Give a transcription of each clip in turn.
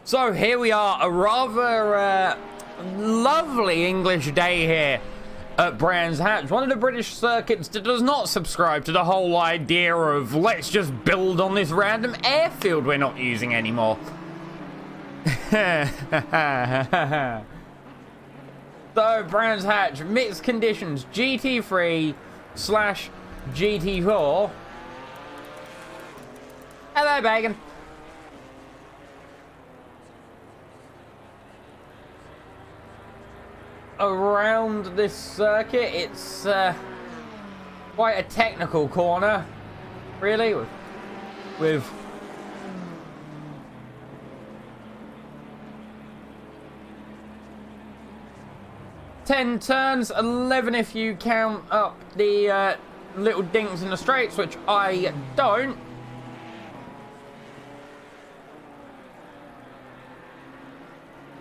So here we are, a rather lovely English day here at Brands Hatch, one of the British circuits that does not subscribe to the whole idea of let's just build on this random airfield we're not using anymore. So Brands Hatch, mixed conditions, GT3 slash GT4. Hello, Bacon. Around this circuit, it's quite a technical corner, really, with ten turns, 11 if you count up the little dinks in the straights, which I don't.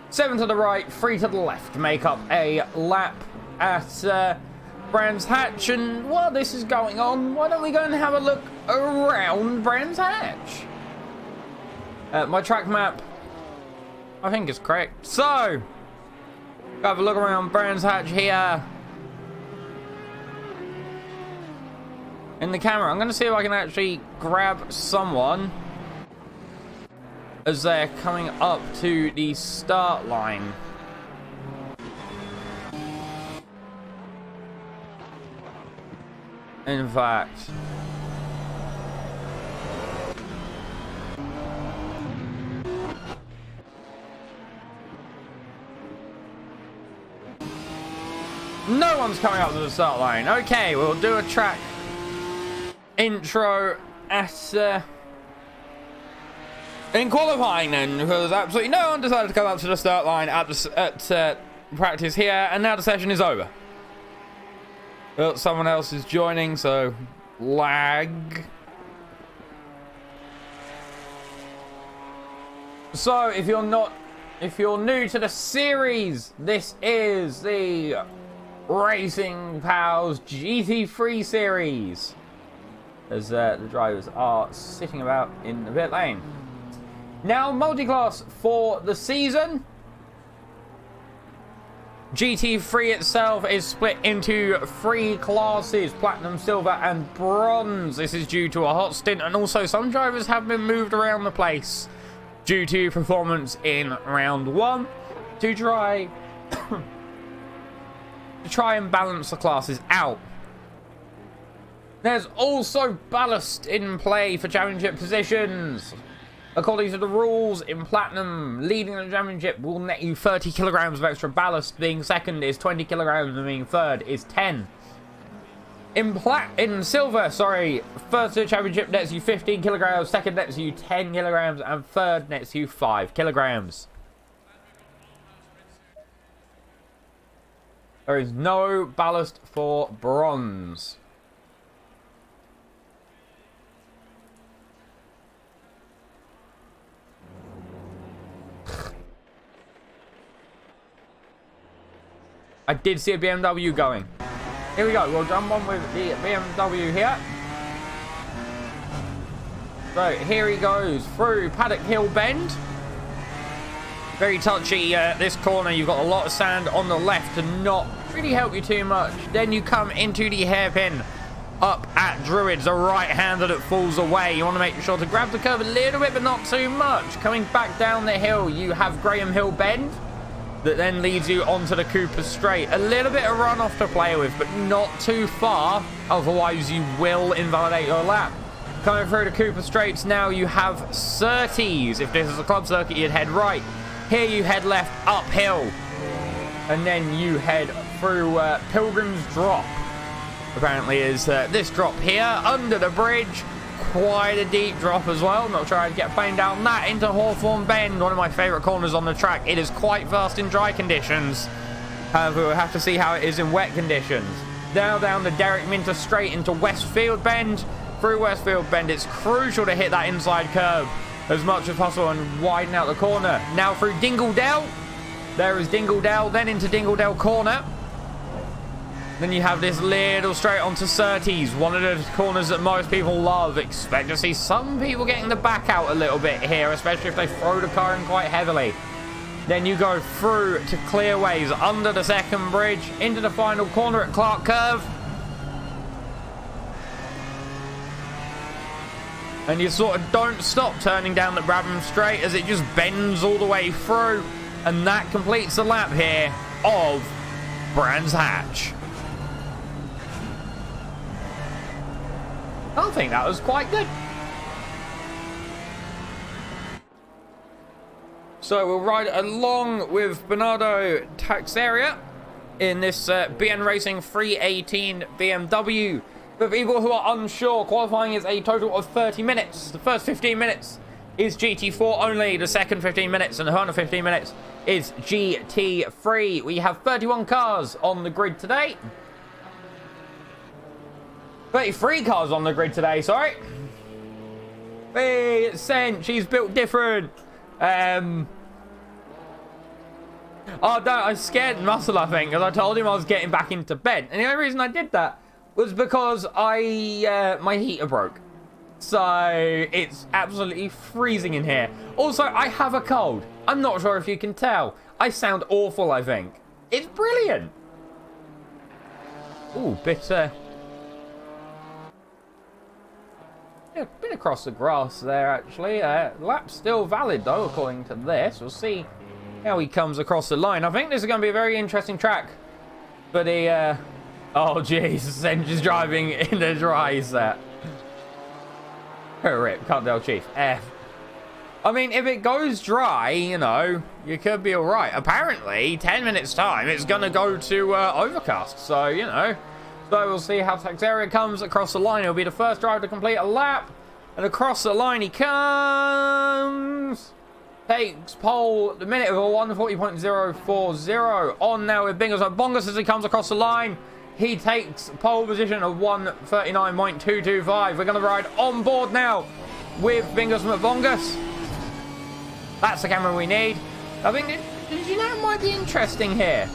Seven to the right, 3 to the left make up a lap at Brands Hatch. And while this is going on, why don't we go and have a look around Brands Hatch? My track map, I think, is correct. So, go have a look around Brands Hatch here. In the camera, I'm going to see if I can actually grab someone as they're coming up to the start line. In fact, no one's coming up to the start line. Okay, we'll do a track intro at in qualifying then, because absolutely no one decided to come up to the start line at practice here, and now the session is over. Well, someone else is joining, so lag. So if you're new to the series, this is the Racing Pals GT3 series, as the drivers are sitting about in the pit lane. Now, multi-class for the season. GT3 itself is split into 3 classes: Platinum, Silver and Bronze. This is due to a hot stint, and also some drivers have been moved around the place due to performance in round 1 to try and balance the classes out. There's also ballast in play for championship positions. According to the rules, in Platinum, leading the championship will net you 30 kilograms of extra ballast. Being second is 20 kilograms, and being third is 10. In Silver, first to the championship nets you 15 kilograms, second nets you 10 kilograms, and third nets you 5 kilograms. There is no ballast for Bronze. I did see a BMW going. Here we go. We'll jump on with the BMW here. So here he goes through Paddock Hill Bend. Very touchy this corner. You've got a lot of sand on the left to not really help you too much. Then you come into the hairpin up at Druids, a right-hander that falls away. You want to make sure to grab the curve a little bit, but not too much. Coming back down the hill, you have Graham Hill Bend that then leads you onto the Cooper Straight. A little bit of runoff to play with, but not too far, otherwise you will invalidate your lap. Coming through the Cooper Straights now, you have Surtees. If this is a club circuit, you'd head right. Here you head left uphill, and then you head through Pilgrim's Drop. Apparently is this drop here under the bridge. Quite a deep drop as well. Not sure I'd get plane down that into Hawthorne Bend, one of my favourite corners on the track. It is quite fast in dry conditions. However, we'll have to see how it is in wet conditions. Now down the Derek Minter Straight into Westfield Bend. Through Westfield Bend, it's crucial to hit that inside curve as much as possible and widen out the corner. Now through Dingledale. There is Dingledale, then into Dingledale Corner. Then you have this little straight onto Surtees, one of the corners that most people love. Expect to see some people getting the back out a little bit here, especially if they throw the car in quite heavily. Then you go through to clearways, under the second bridge, into the final corner at Clark Curve. And you sort of don't stop turning down the Brabham straight as it just bends all the way through. And that completes the lap here of Brands Hatch. I think that was quite good. So we'll ride along with Bernardo Taxeria in this BN Racing 318 BMW. For people who are unsure, qualifying is a total of 30 minutes. The first 15 minutes is GT4 only. The second 15 minutes and the final 15 minutes is GT3. We have 31 cars on the grid today. 33 cars on the grid today, sorry. Hey, it's Sen. She's built different. Oh, no, I scared Muscle, I think, because I told him I was getting back into bed. And the only reason I did that was because my heater broke. So it's absolutely freezing in here. Also, I have a cold. I'm not sure if you can tell. I sound awful, I think. It's brilliant. Ooh, bit across the grass there, actually. Lap's still valid, though, according to this. We'll see how he comes across the line. I think this is going to be a very interesting track. But the... oh, jeez. Sen's driving in the dry set. Rip, can't tell, Chief. F. I mean, if it goes dry, you know, you could be alright. Apparently, 10 minutes time, it's going to go to overcast. So, you know... So we'll see how Taxeria comes across the line. He'll be the first driver to complete a lap. And across the line he comes. Takes pole the minute of a 140.040. On now with Bingos and Bongus as he comes across the line. He takes pole position of 139.225. We're going to ride on board now with Bingos and Bongus. That's the camera we need. I think, did you know it might be interesting here?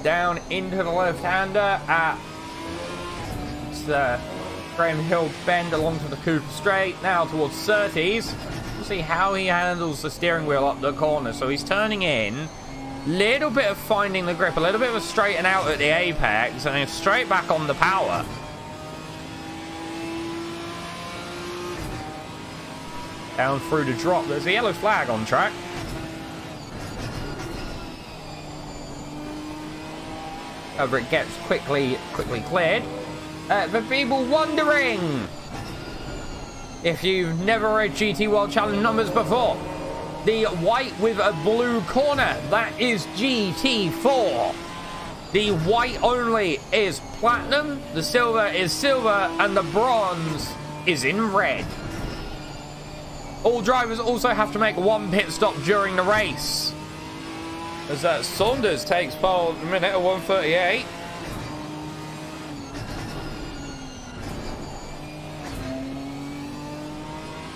Down into the left-hander at Graham Hill bend along to the Cooper Straight. Now towards Surtees. We'll see how he handles the steering wheel up the corner. So he's turning in. Little bit of finding the grip. A little bit of a straighten out at the apex. And then straight back on the power. Down through the drop. There's a yellow flag on track. Over it gets quickly cleared. For people wondering, if you've never read GT World Challenge numbers before, the white with a blue corner, that is GT4. The white only is platinum, the silver is silver, and the bronze is in red. All drivers also have to make one pit stop during the race. As Saunders takes pole at the minute at 138.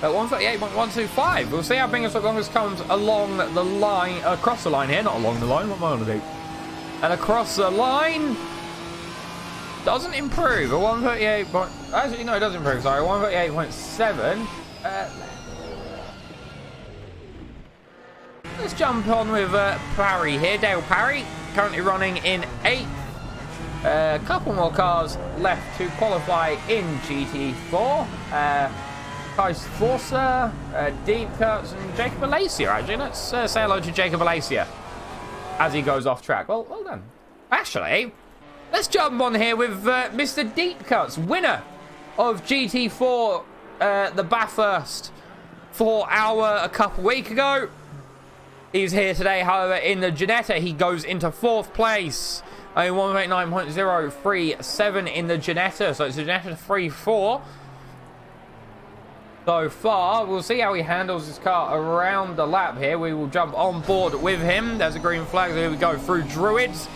At 138.125. We'll see how Bingos and Bongus comes along the line, across the line here, not along the line, what am I going to do? And across the line, doesn't improve. At 138. Actually, no, it does improve, sorry. 138.7. Let's jump on with Parry here. Dale Parry, currently running in 8th. A couple more cars left to qualify in GT4. Kais Forza, Deep Cuts, and Jacob Alacia, actually. Let's say hello to Jacob Alacia as he goes off track. Well done. Actually, let's jump on here with Mr. Deep Cuts, winner of GT4, the Bathurst 4 hour a couple weeks ago. He's here today, however, in the Ginetta. He goes into 4th place. 189.037 in the Ginetta. So it's a Ginetta 3-4. So far, we'll see how he handles his car around the lap here. We will jump on board with him. There's a green flag. Here we go through Druids.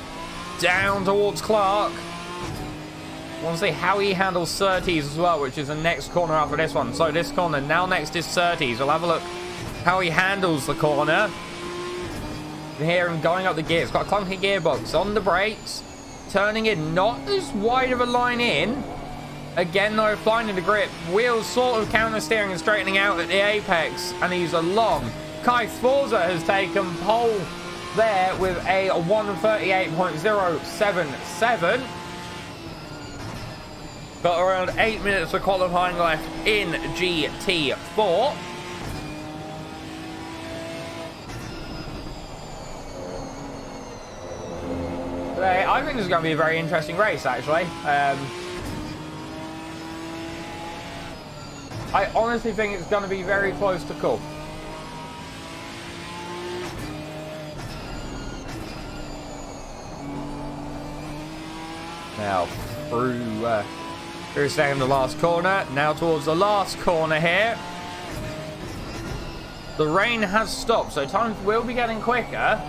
Down towards Clark. want to see how he handles Surtees as well, which is the next corner after this one. So this corner, now next is Surtees. We'll have a look how he handles the corner. Here and going up the gear. It's got a clunky gearbox on the brakes. Turning in, not as wide of a line in. Again, though, finding the grip. Wheels sort of counter steering and straightening out at the apex. And he's along. Kai Sforza has taken pole there with a 1:38.077. Got around 8 minutes of qualifying left in GT4. I think this is going to be a very interesting race, actually. I honestly think it's going to be very close to call. Now, through second to last corner. Now towards the last corner here. The rain has stopped, so times will be getting quicker.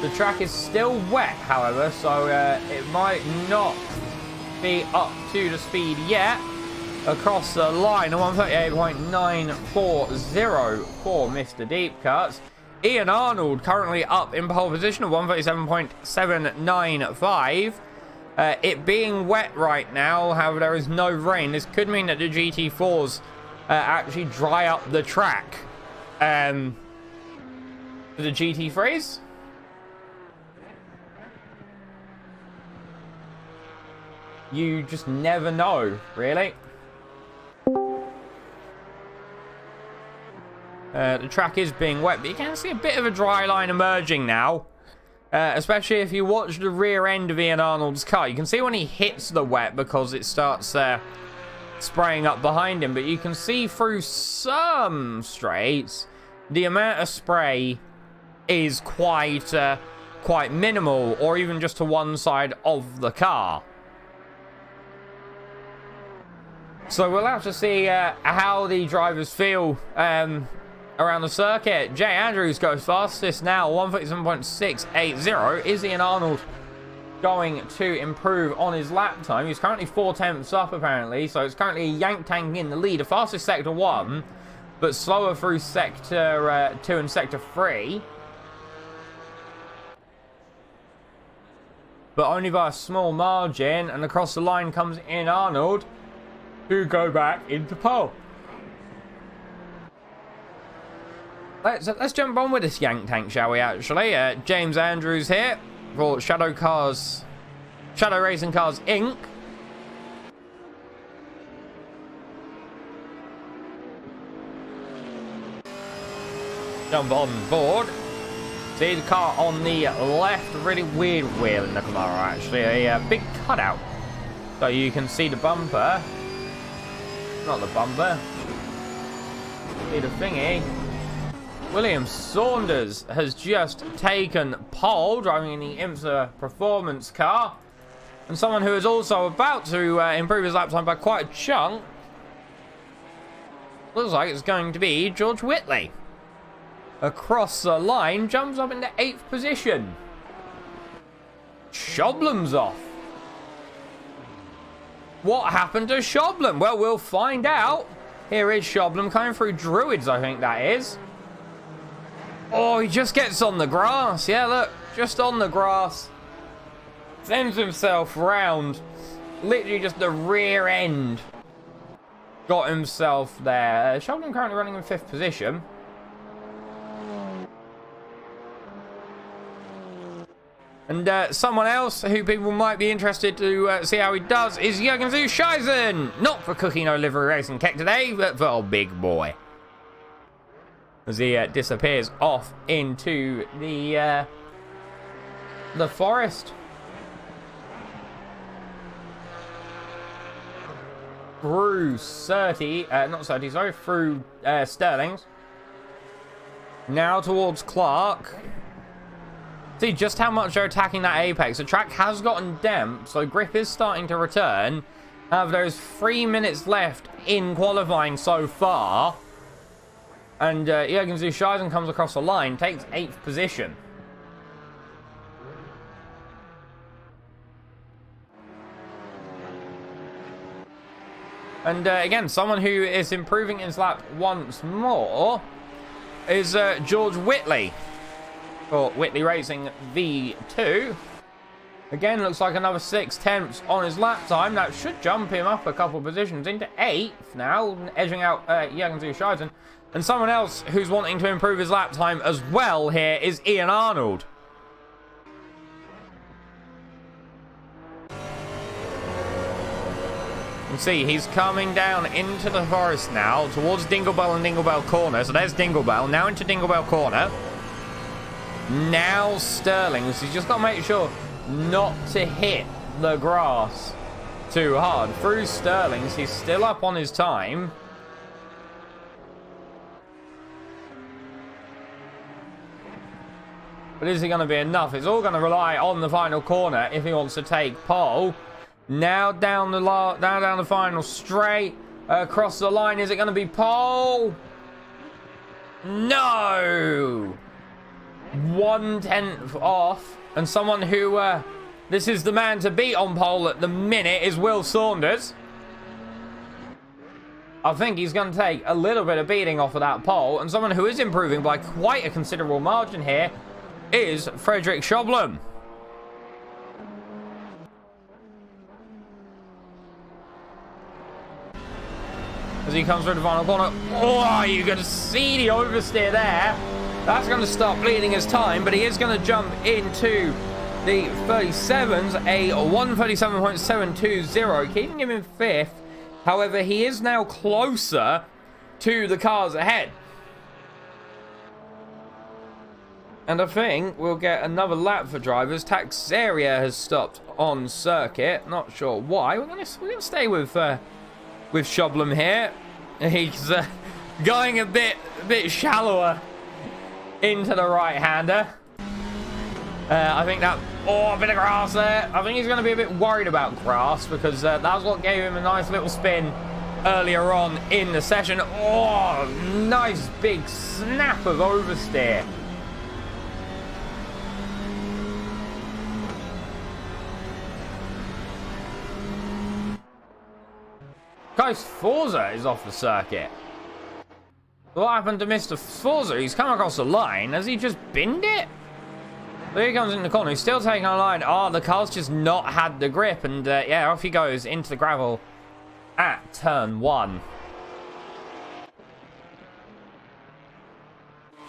The track is still wet, however, so it might not be up to the speed yet. Across the line, a 1:38.940 for Mr. Deep Cuts. Ian Arnold currently up in pole position at 1:37.795. It being wet right now, however, there is no rain. This could mean that the GT4s actually dry up the track. The GT3s? You just never know, really. The track is being wet, but you can see a bit of a dry line emerging now. Especially if you watch the rear end of Ian Arnold's car. You can see when he hits the wet because it starts spraying up behind him. But you can see through some straights, the amount of spray is quite minimal, or even just to one side of the car. So we'll have to see how the drivers feel around the circuit. Jay Andrews goes fastest now, 1:37.680. Is Ian Arnold going to improve on his lap time? He's currently 4/10ths up, apparently, so it's currently Yank Tank in the lead. The fastest sector 1, but slower through sector 2 and sector 3. But only by a small margin, and across the line comes Ian Arnold, who go back into pole. Let's jump on with this Yank Tank, shall we, actually? James Andrews here for Shadow Racing Cars Inc. Jump on board. See the car on the left, really weird wheel in the Camaro, actually. A big cutout. So you can see the bumper. Not the bumper. See the thingy. William Saunders has just taken pole, driving in the IMSA performance car. And someone who is also about to improve his lap time by quite a chunk. Looks like it's going to be George Whitley. Across the line, jumps up into 8th position. Shoblam's off. What happened to Shoblam? Well, we'll find out. Here is Shoblam coming through Druids, I think that is. Oh, he just gets on the grass. Yeah, look, just on the grass. Sends himself round. Literally just the rear end. Got himself there. Shoblam currently running in 5th position. And someone else who people might be interested to see how he does is Jürgen Zuscheisen. Not for Cookie No Livery Racing Keck today, but for old big boy. As he disappears off into the forest. Through through Sterling's. Now towards Clark. See just how much they're attacking that apex. The track has gotten damped, so grip is starting to return. There's 3 minutes left in qualifying so far. And Jürgen Zuscheisen comes across the line, takes 8th position. And again, someone who is improving his lap once more is George Whitley for Whitley Racing V2. Again, looks like another 6/10 on his lap time. That should jump him up a couple of positions into 8th now, edging out Jürgen Zuscheiden. And someone else who's wanting to improve his lap time as well here is Ian Arnold. You can see he's coming down into the forest now towards Dingle Bell and Dingle Bell Corner. So there's Dingle Bell, now into Dingle Bell Corner. Now Sterling, so he's just got to make sure not to hit the grass too hard. Through Sterling's, he's still up on his time. But is he going to be enough? It's all going to rely on the final corner if he wants to take pole. Now down the final straight, across the line. Is it going to be pole? No! 1/10 off. And someone who, this is the man to beat on pole at the minute, is Will Saunders. I think he's going to take a little bit of beating off of that pole. And someone who is improving by quite a considerable margin here is Frederick Schoblum. As he comes through the final corner. Oh, you can see the oversteer there. That's going to stop bleeding his time, but he is going to jump into the 37s, a 1:37.720, keeping him in 5th. However, he is now closer to the cars ahead. And I think we'll get another lap for drivers. Taxeria has stopped on circuit. Not sure why. We're going to stay with Schoblum here. He's going a bit shallower into the right-hander. I think that... Oh, a bit of grass there. I think he's going to be a bit worried about grass because that's what gave him a nice little spin earlier on in the session. Oh, nice big snap of oversteer. Guys, Forza is off the circuit. What happened to Mr. Forza? He's come across the line. Has he just binned it? There he comes in the corner. He's still taking a line. Oh, the car's just not had the grip. And yeah, off he goes into the gravel at turn 1.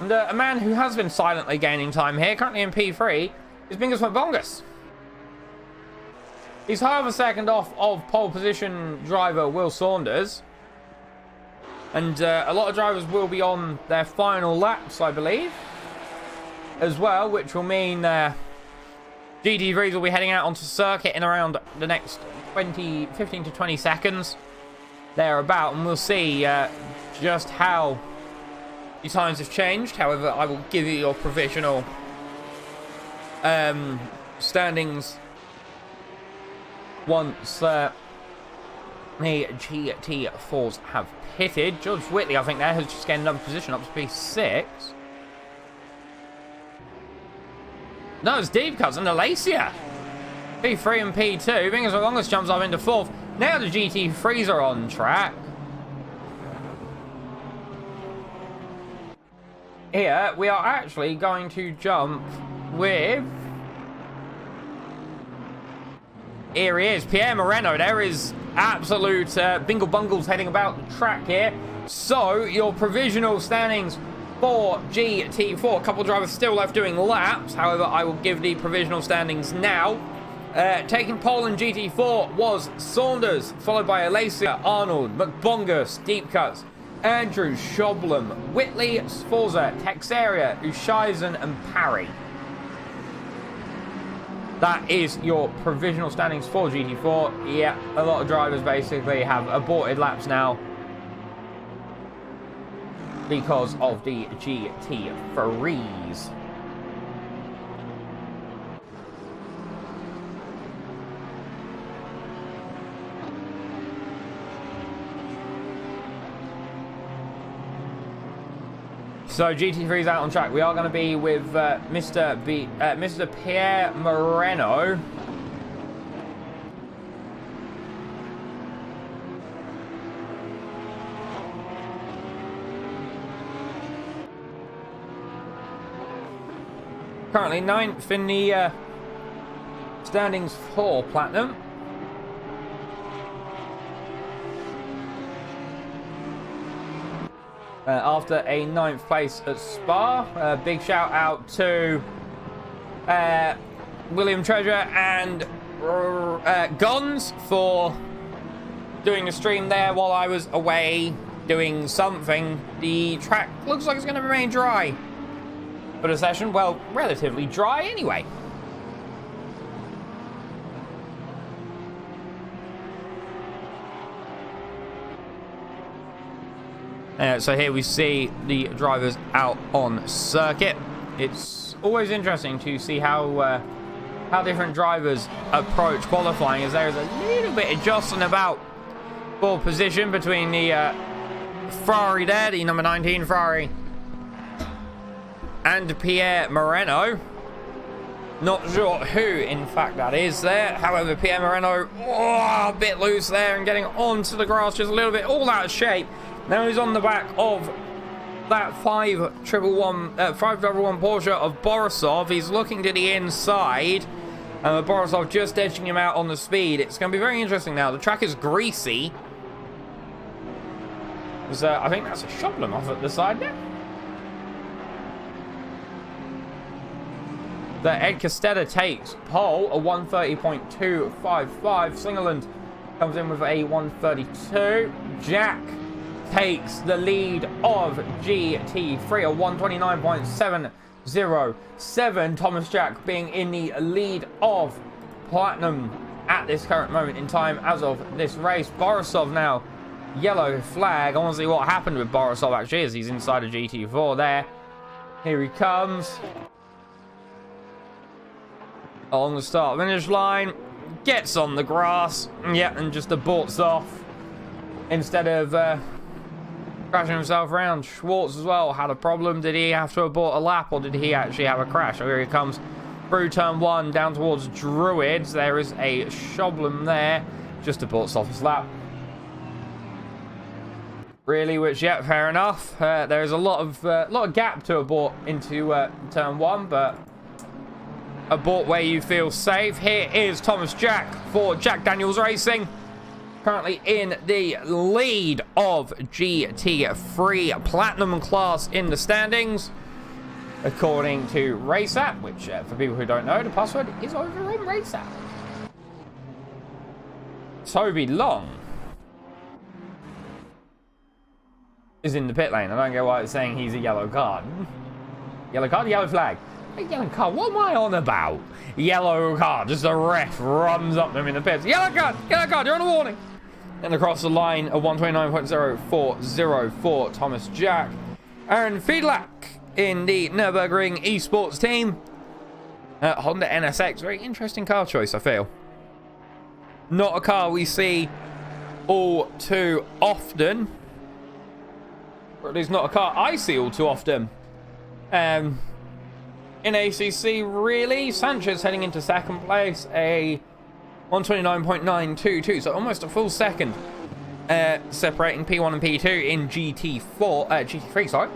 And a man who has been silently gaining time here, currently in P3, is Bingus McBongus. He's half a second off of pole position driver Will Saunders. And a lot of drivers will be on their final laps, I believe, as well, which will mean GT3s will be heading out onto circuit in around the next 15 to 20 seconds thereabout, and we'll see just how the times have changed. However, I will give you your provisional standings once the GT4s have pitted. George Whitley, I think, there has just gained another position up to P6. No, it's deep cuts and Alacia. P3 and P2. Bingus McBongus jumps up into 4th. Now the GT3s are on track. Here, we are actually going to jump with... Here he is, Pierre Moreno. There is absolute bingle bungles heading about the track here. So, your provisional standings for GT4. A couple of drivers still left doing laps. However, I will give the provisional standings now. Taking pole in GT4 was Saunders, followed by Alacia, Arnold, McBongus, Deep Cuts, Andrew, Schoblum, Whitley, Sforza, Texeria, Ushaizen, and Parry. That is your provisional standings for GT4. Yeah, a lot of drivers basically have aborted laps now because of the GT3s. So GT3's out on track. We are going to be with Mr. Pierre Moreno. Currently 9th in the standings for Platinum. After a 9th place at Spa. Big shout out to William Treasure and Gons for doing the stream there while I was away doing something. The track looks like it's going to remain dry for the session. Well, relatively dry anyway. So here we see the drivers out on circuit. It's always interesting to see how different drivers approach qualifying, as there is a little bit of jostling about for position between the Ferrari there, the number 19 Ferrari, and Pierre Moreno. Not sure who, in fact, that is there. However, Pierre Moreno, a bit loose there and getting onto the grass just a little bit, all out of shape. Now he's on the back of that 511 Porsche of Borisov. He's looking to the inside. Borisov just edging him out on the speed. It's going to be very interesting now. The track is greasy. I think that's a Shoblem off at the side there. Ed Costetta takes pole, a 130.255. Slingerland comes in with a 132. Jack takes the lead of GT3, a 129.707. Thomas Jack being in the lead of Platinum at this current moment in time as of this race. Borisov now, yellow flag. I want to see what happened with Borisov actually, as he's inside a GT4 there. Here he comes. On the start finish line. Gets on the grass. Yeah, and just aborts off. Instead of crashing himself around. Schwartz as well had a problem. Did he have to abort a lap, or did he actually have a crash? So here he comes through turn 1 down towards Druids. There is a Shoblem there. Just aborts off his lap. Really, which, yeah, fair enough. There is a lot of gap to abort into turn 1, but abort where you feel safe. Here is Thomas Jack for Jack Daniels Racing. Currently in the lead of GT3 Platinum class in the standings. According to RaceApp, which for people who don't know, the password is over on RaceApp. Toby Long is in the pit lane. I don't get why it's saying he's a yellow card. Yellow card, yellow flag. A yellow card, what am I on about? Yellow card, just a ref runs up them in the pits. Yellow card, you're on a warning. And across the line, a 129.0404 for Thomas Jack. Aaron Fiedlak in the Nürburgring esports team. Honda NSX, very interesting car choice, I feel. Not a car we see all too often. Or at least not a car I see all too often. In ACC, really. Sanchez heading into second place, a 129.922, so almost a full second separating P1 and P2 in GT3, sorry.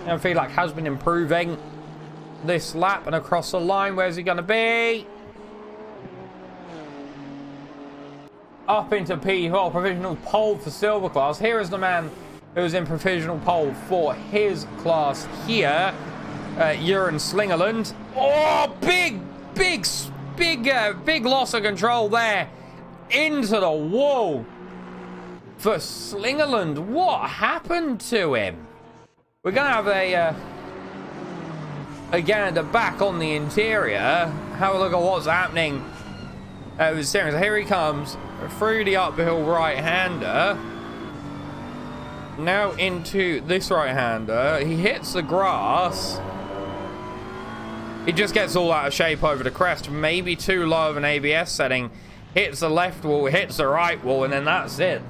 I feel like has been improving this lap and across the line. Where's he going to be? Up into P12, provisional pole for silver class. Here is the man who was in provisional pole for his class here. Jeroen Slingerland. Oh, big loss of control there. Into the wall for Slingerland. What happened to him? We're going to have a gander back on the interior. Have a look at what's happening with the steering. So here he comes through the uphill right-hander. Now into this right-hander. He hits the grass. He just gets all out of shape over the crest. Maybe too low of an ABS setting. Hits the left wall, hits the right wall, and then that's it.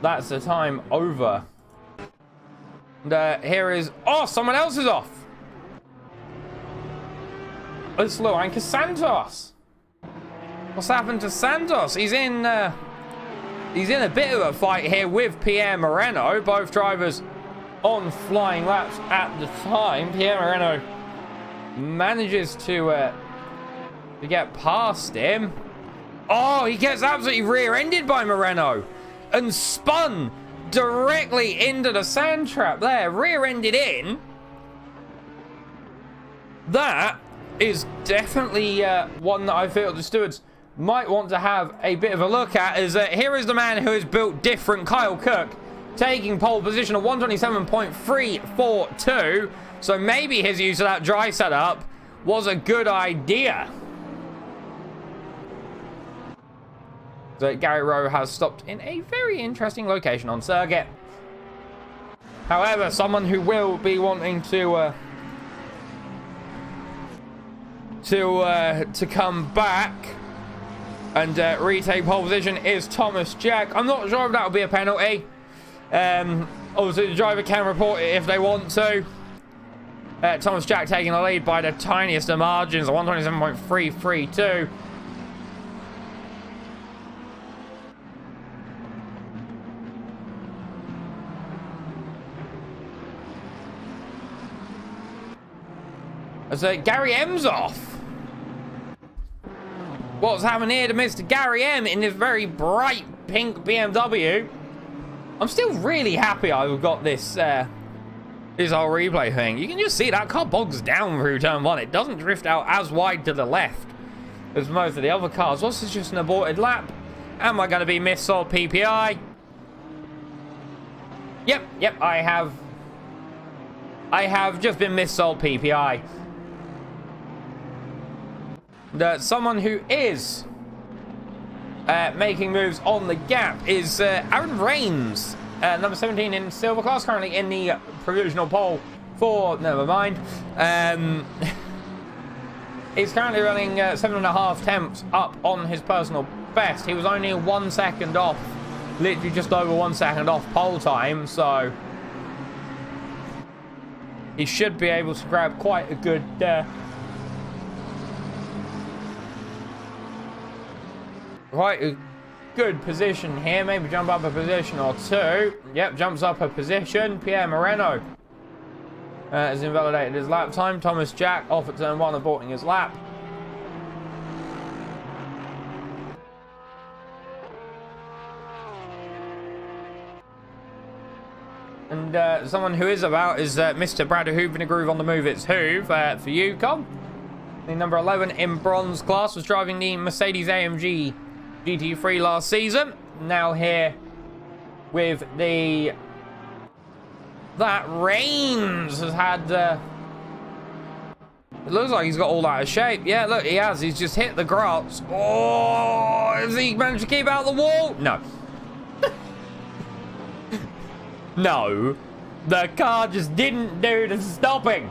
That's the time over. And here is... Oh, someone else is off. It's Luanca Santos. What's happened to Santos? He's in a bit of a fight here with Pierre Moreno. Both drivers on flying laps at the time. Pierre Moreno manages to get past him. Oh, he gets absolutely rear-ended by Moreno and spun directly into the sand trap there. Rear-ended in. That is definitely one that I feel the stewards might want to have a bit of a look at. Is here is the man who is built different, Kyle Cook, taking pole position at 127.342. So maybe his use of that dry setup was a good idea. So Gary Rowe has stopped in a very interesting location on circuit. However, someone who will be wanting to come back and retake pole position is Thomas Jack. I'm not sure if that will be a penalty. Obviously, the driver can report it if they want to. Thomas Jack taking the lead by the tiniest of margins, 127.332. As Gary M's off. What's happening here to Mr. Gary M in this very bright pink BMW? I'm still really happy I've got this this whole replay thing. You can just see that car bogs down through turn one. It doesn't drift out as wide to the left as most of the other cars. What's this, just an aborted lap? Am I going to be missold PPI? Yep, I have just been missold PPI. Someone who is making moves on the gap is Aaron Rains, number 17 in silver class, currently in the provisional pole for, never mind. He's currently running 7.5 tenths up on his personal best. He was only 1 second off, literally just over 1 second off pole time, so he should be able to grab quite a good quite a good position here. Maybe jump up a position or two. Yep, jumps up a position. Pierre Moreno has invalidated his lap time. Thomas Jack off at turn one, aborting his lap. And someone who is about is Mr. Brad Hoove in a groove on the move. It's Hoove for you, Con. The number 11 in bronze class was driving the Mercedes AMG GT3 last season. Now here with the... That Reigns has had... it looks like he's got all out of shape. Yeah, look, he has. He's just hit the grass. Oh, has he managed to keep out the wall? No. No. The car just didn't do the stopping.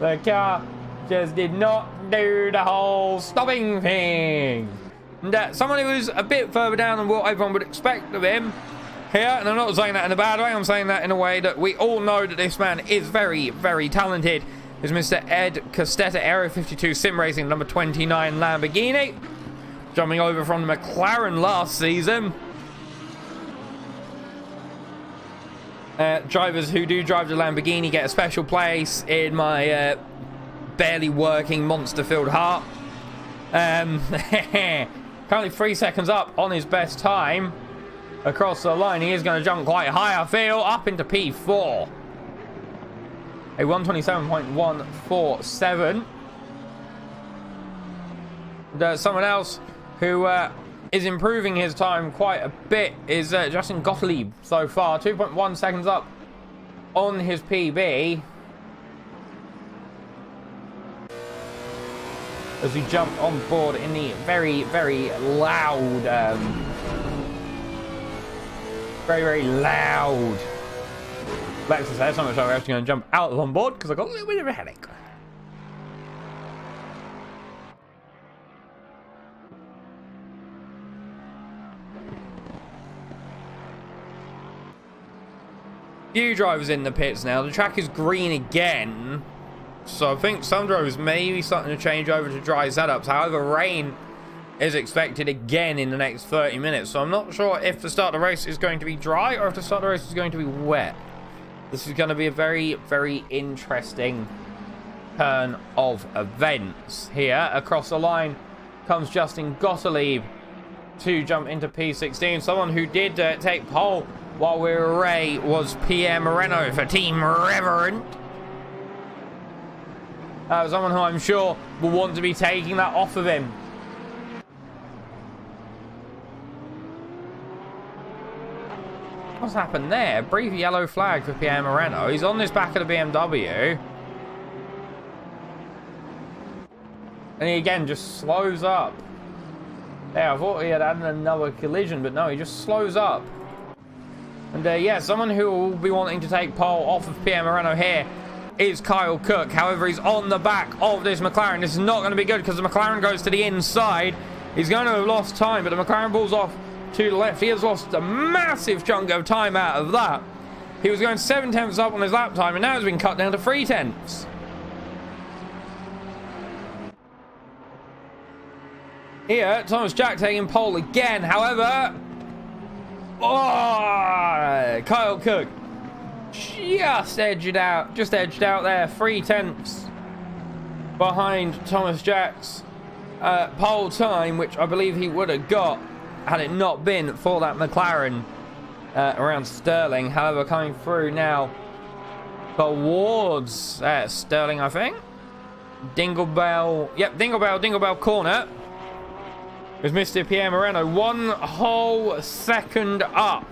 The car just did not do the whole stopping thing. And someone who was a bit further down than what everyone would expect of him here, and I'm not saying that in a bad way, I'm saying that in a way that we all know that this man is very, very talented, is Mr. Ed Costetta, Aero 52 Sim Racing, number 29 Lamborghini, jumping over from the McLaren last season. Drivers who do drive the Lamborghini get a special place in my barely working monster-filled heart. Currently 3 seconds up on his best time across the line. He is going to jump quite high, I feel, up into P4. A 127.147. There's someone else who is improving his time quite a bit is Justin Gottlieb so far. 2.1 seconds up on his PB. As we jump on board in the very, very loud, very, very loud Lexus there. So much so we're actually going to jump out of on board because I got a little bit of a headache. Few drivers in the pits now. The track is green again. So I think some drivers may be starting to change over to dry setups. However, rain is expected again in the next 30 minutes. So I'm not sure if the start of the race is going to be dry or if the start of the race is going to be wet. This is going to be a very, very interesting turn of events here. Across the line comes Justin Gottlieb to jump into P16. Someone who did take pole while we were away was Pierre Moreno for Team Reverend. Someone who I'm sure will want to be taking that off of him. What's happened there? Brief yellow flag for Pierre Moreno. He's on this back of the BMW. And he again just slows up. Yeah, I thought he had another collision, but no, he just slows up. And yeah, someone who will be wanting to take pole off of Pierre Moreno here is Kyle Cook. However, he's on the back of this McLaren. This is not going to be good because the McLaren goes to the inside. He's going to have lost time, but the McLaren pulls off to the left. He has lost a massive chunk of time out of that. He was going 7/10 up on his lap time, and now it's been cut down to 3/10. Here, Thomas Jack taking pole again. However, Kyle Cook just edged out there. 3/10 behind Thomas Jack's pole time, which I believe he would have got had it not been for that McLaren around Sterling. However, coming through now towards Sterling, I think. Dingle Bell corner. Is Mr. Pierre Moreno 1 whole second up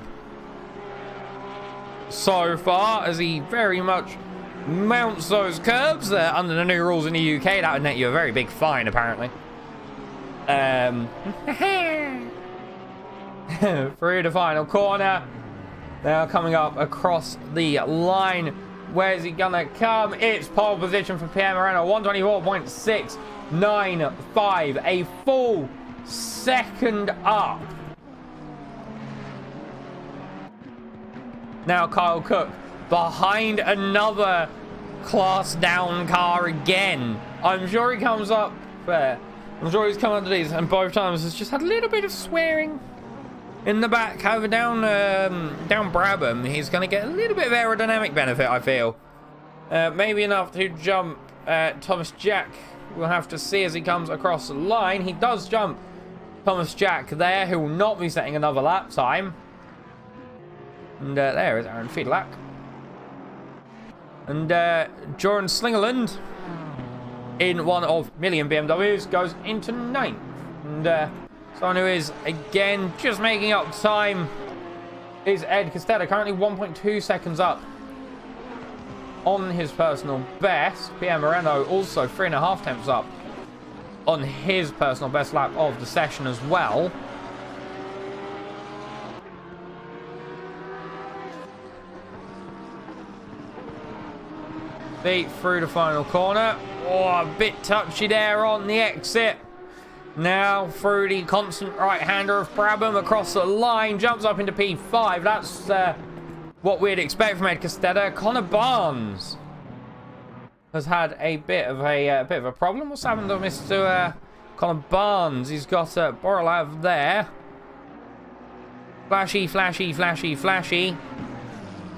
so far as he very much mounts those curbs. Under the new rules in the UK, that would net you a very big fine, apparently. Through the final corner. Now coming up across the line. Where's he gonna come? It's pole position for Pierre Moreno. 124.695. A full second up. Now Kyle Cook behind another class down car again. I'm sure he comes up there. I'm sure he's come under these, and both times has just had a little bit of swearing in the back. However, down Brabham, he's going to get a little bit of aerodynamic benefit, I feel. Maybe enough to jump Thomas Jack. We'll have to see as he comes across the line. He does jump Thomas Jack there, who will not be setting another lap time. And there is Aaron Fiedlak. And Jordan Slingerland, in one of million BMWs, goes into 9th. And someone who is, again, just making up time is Ed Costello, currently 1.2 seconds up on his personal best. Pierre Moreno also 3.5 tenths up on his personal best lap of the session as well. Beat through the final corner. Oh, a bit touchy there on the exit. Now through the constant right-hander of Brabham across the line. Jumps up into P5. That's what we'd expect from Ed Costello. Connor Barnes has had a bit of a problem. What's happened to Mr. Connor Barnes? He's got Borolav there. Flashy, flashy, flashy, flashy.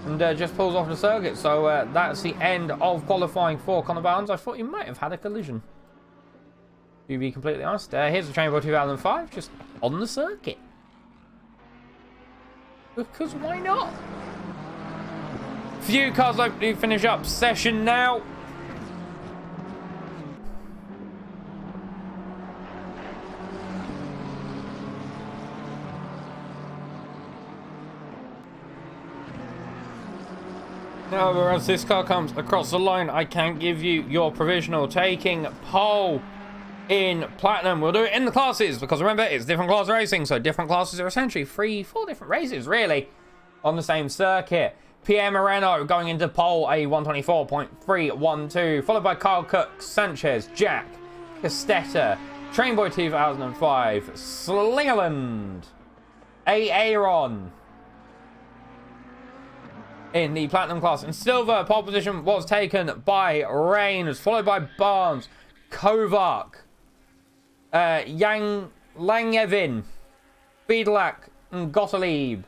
And just pulls off the circuit. So that's the end of qualifying for Connor Barnes. I thought he might have had a collision, to be completely honest. Here's the Chamber 2005, just on the circuit. Because why not? Few cars like to finish up session now. Now, as this car comes across the line, I can't give you your provisional. Taking pole in Platinum. We'll do it in the classes, because remember, it's different class racing, so different classes are essentially 3-4 different races, really, on the same circuit. Pierre Moreno going into pole, a 124.312, followed by Kyle Cook, Sanchez, Jack, Castetta, Trainboy 2005, Slingerland, Aaron in the Platinum class. In silver, pole position was taken by Reigns, followed by Barnes, Kovac, Yang Langevin, Biedlak, and Gottlieb.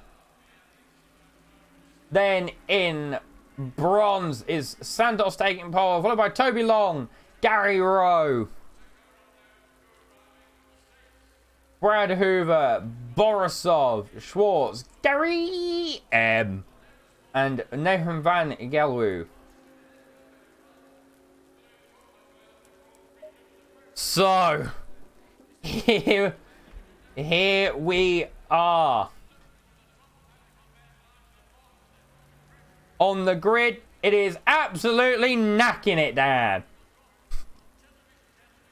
Then in bronze is Santos taking pole, followed by Toby Long, Gary Rowe, Brad Hoover, Borisov, Schwartz, Gary M, and Nathan Van Gelwu. So, here we are. On the grid, it is absolutely knacking it down.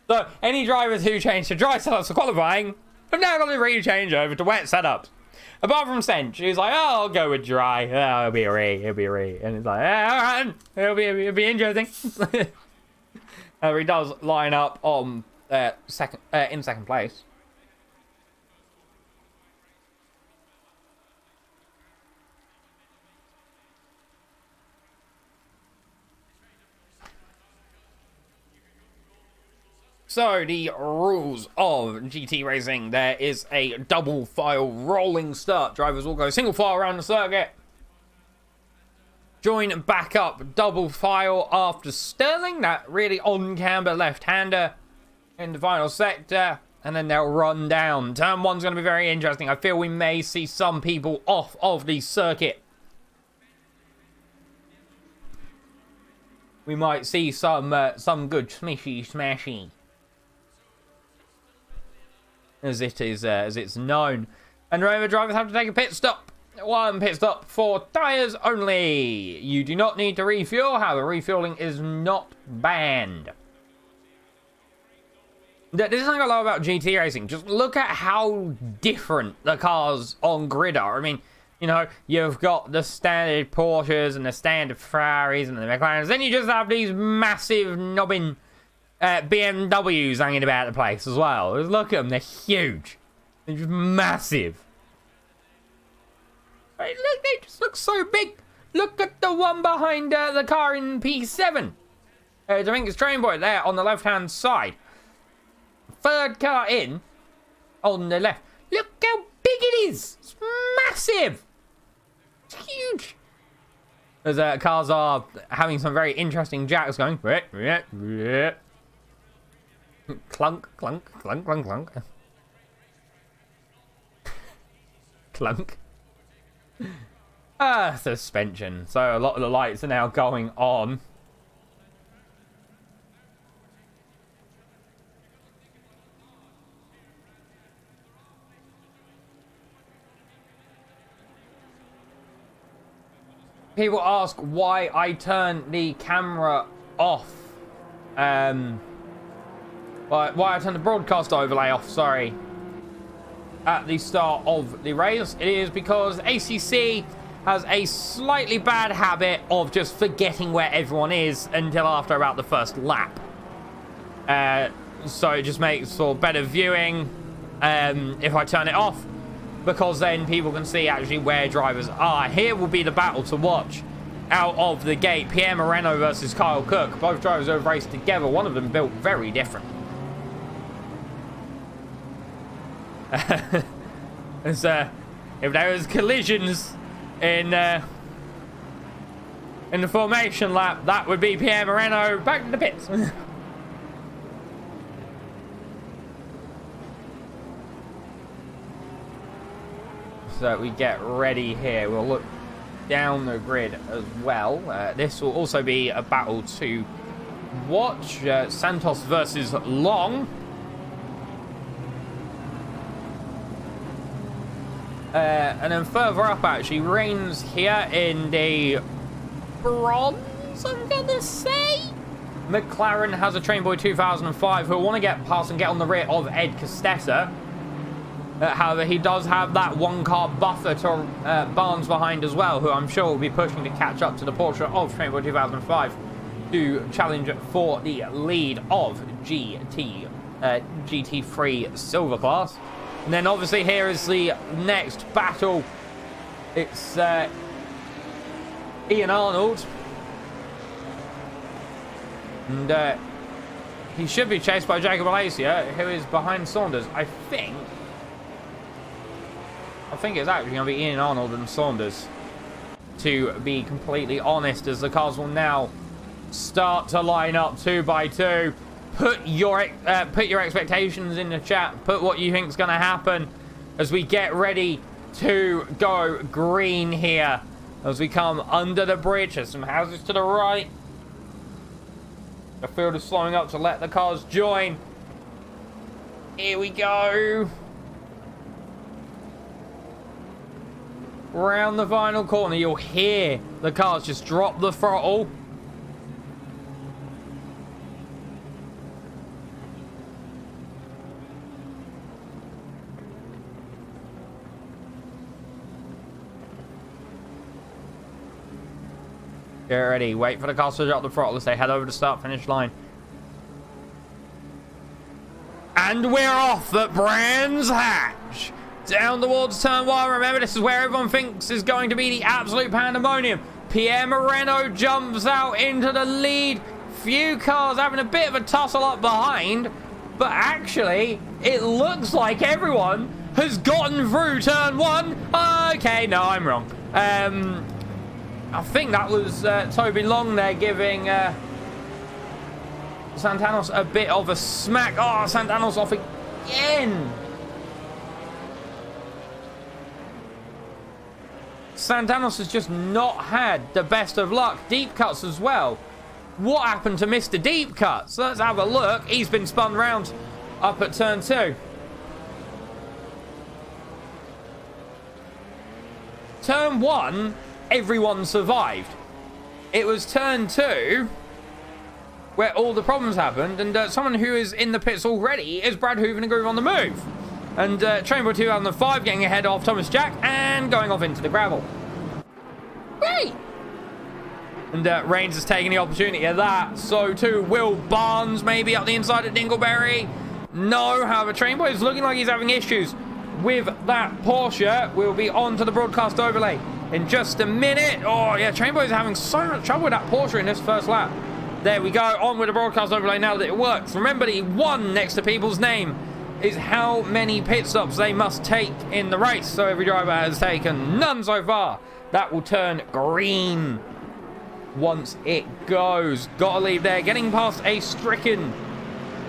So, any drivers who change to dry setups for qualifying have now got to re-change over to wet setups. Apart from Sench, who's like, oh, I'll go with dry. Oh, it'll be a re. And it's like, all right, it'll be interesting. He does line up on in second place. So, the rules of GT racing. There is a double file rolling start. Drivers will go single file around the circuit. Join back up double file after Sterling, that really on-camber left-hander in the final sector. And then they'll run down. Turn 1's going to be very interesting. I feel we may see some people off of the circuit. We might see some good smashy. As it's known. And remember, drivers have to take a pit stop. One pit stop for tyres only. You do not need to refuel. However, refueling is not banned. This is something I love about GT racing. Just look at how different the cars on grid are. I mean, you know, you've got the standard Porsches and the standard Ferraris and the McLarens. Then you just have these massive knobbing BMWs hanging about the place as well. Just look at them, they're huge. They're just massive. Right, look, they just look so big. Look at the one behind the car in P7. I think it's Train Boy there on the left-hand side. Third car in on the left. Look how big it is. It's massive. It's huge. As cars are having some very interesting jacks going. Clunk, clunk, clunk, clunk, clunk. Clunk. Suspension. So a lot of the lights are now going on. People ask why I turn the camera off. Why I turn the broadcast overlay off, sorry. At the start of the race. It is because ACC has a slightly bad habit of just forgetting where everyone is until after about the first lap. So it just makes for better viewing if I turn it off, because then people can see actually where drivers are. Here will be the battle to watch out of the gate. Pierre Moreno versus Kyle Cook. Both drivers have raced together. One of them built very different. As, if there was collisions in the formation lap, that would be Pierre Moreno back to the pits. So we get ready here. We'll look down the grid as well. This will also be a battle to watch. Santos versus Long. And then further up, actually, Reigns here in the bronze, I'm gonna say. McLaren has a Train Boy 2005 who will want to get past and get on the rear of Ed Costessa. However, he does have that one-car buffer to Barnes behind as well, who I'm sure will be pushing to catch up to the Porsche of Train Boy 2005 to challenge for the lead of GT3 Silver Class. And then obviously here is the next battle. It's Ian Arnold. And he should be chased by Jacob Alacia, who is behind Saunders. I think it's actually going to be Ian Arnold and Saunders, to be completely honest, as the cars will now start to line up 2 by 2. Put your expectations in the chat. Put what you think is going to happen as we get ready to go green here. As we come under the bridge, there's some houses to the right. The field is slowing up to let the cars join. Here we go. Round the final corner, you'll hear the cars just drop the throttle. Get ready. Wait for the cars to drop the throttle as they head over the start-finish line. And we're off at Brands Hatch. Down towards turn 1. Remember, this is where everyone thinks is going to be the absolute pandemonium. Pierre Moreno jumps out into the lead. Few cars having a bit of a tussle up behind. But actually, it looks like everyone has gotten through turn 1. Okay, no, I'm wrong. I think that was Toby Long there giving Santanos a bit of a smack. Oh, Santanos off again. Santanos has just not had the best of luck. Deep cuts as well. What happened to Mr. Deep Cuts? Let's have a look. He's been spun round up at turn 2. Turn 1, everyone survived. It was turn 2 where all the problems happened, and someone who is in the pits already is Brad Hooven and Groove on the move. And Chamber 2005 getting ahead of Thomas Jack and going off into the gravel. Great! And Reigns is taking the opportunity of that. So too Will Barnes, maybe up the inside of Dingleberry. No, however, Trainboy is looking like he's having issues with that Porsche. We'll be on to the broadcast overlay in just a minute. Oh, yeah, Trainboy is having so much trouble with that Porsche in this first lap. There we go, on with the broadcast overlay now that it works. Remember, the 1 next to people's name is how many pit stops they must take in the race. So every driver has taken none so far. That will turn green once it goes. Gotta leave there. Getting past a stricken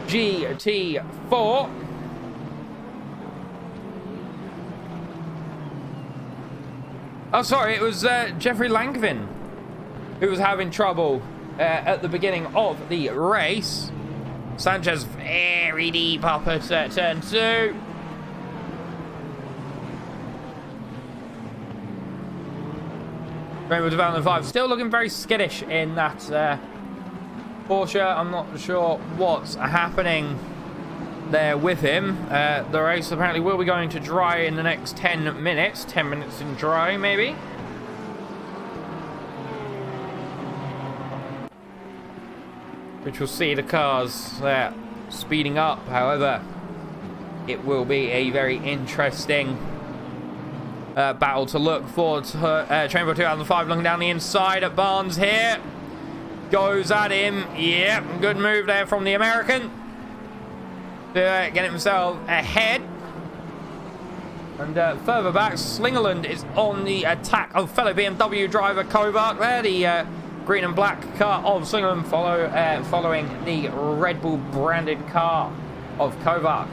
GT4. Oh, sorry, it was Jeffrey Langvin who was having trouble at the beginning of the race. Sanchez very deep up at turn 2. Rainbow Development 5 still looking very skittish in that Porsche. I'm not sure what's happening there with him. The race apparently will be going to dry in the next 10 minutes. 10 minutes in dry, maybe. Which will see the cars speeding up. However, it will be a very interesting battle to look forward to. Chamber 2005 looking down the inside at Barnes here. Goes at him. Yep, good move there from the American. Getting himself ahead. And further back, Slingerland is on the attack of fellow BMW driver Kovac there. The green and black car of Slingerland following the Red Bull branded car of Kovac.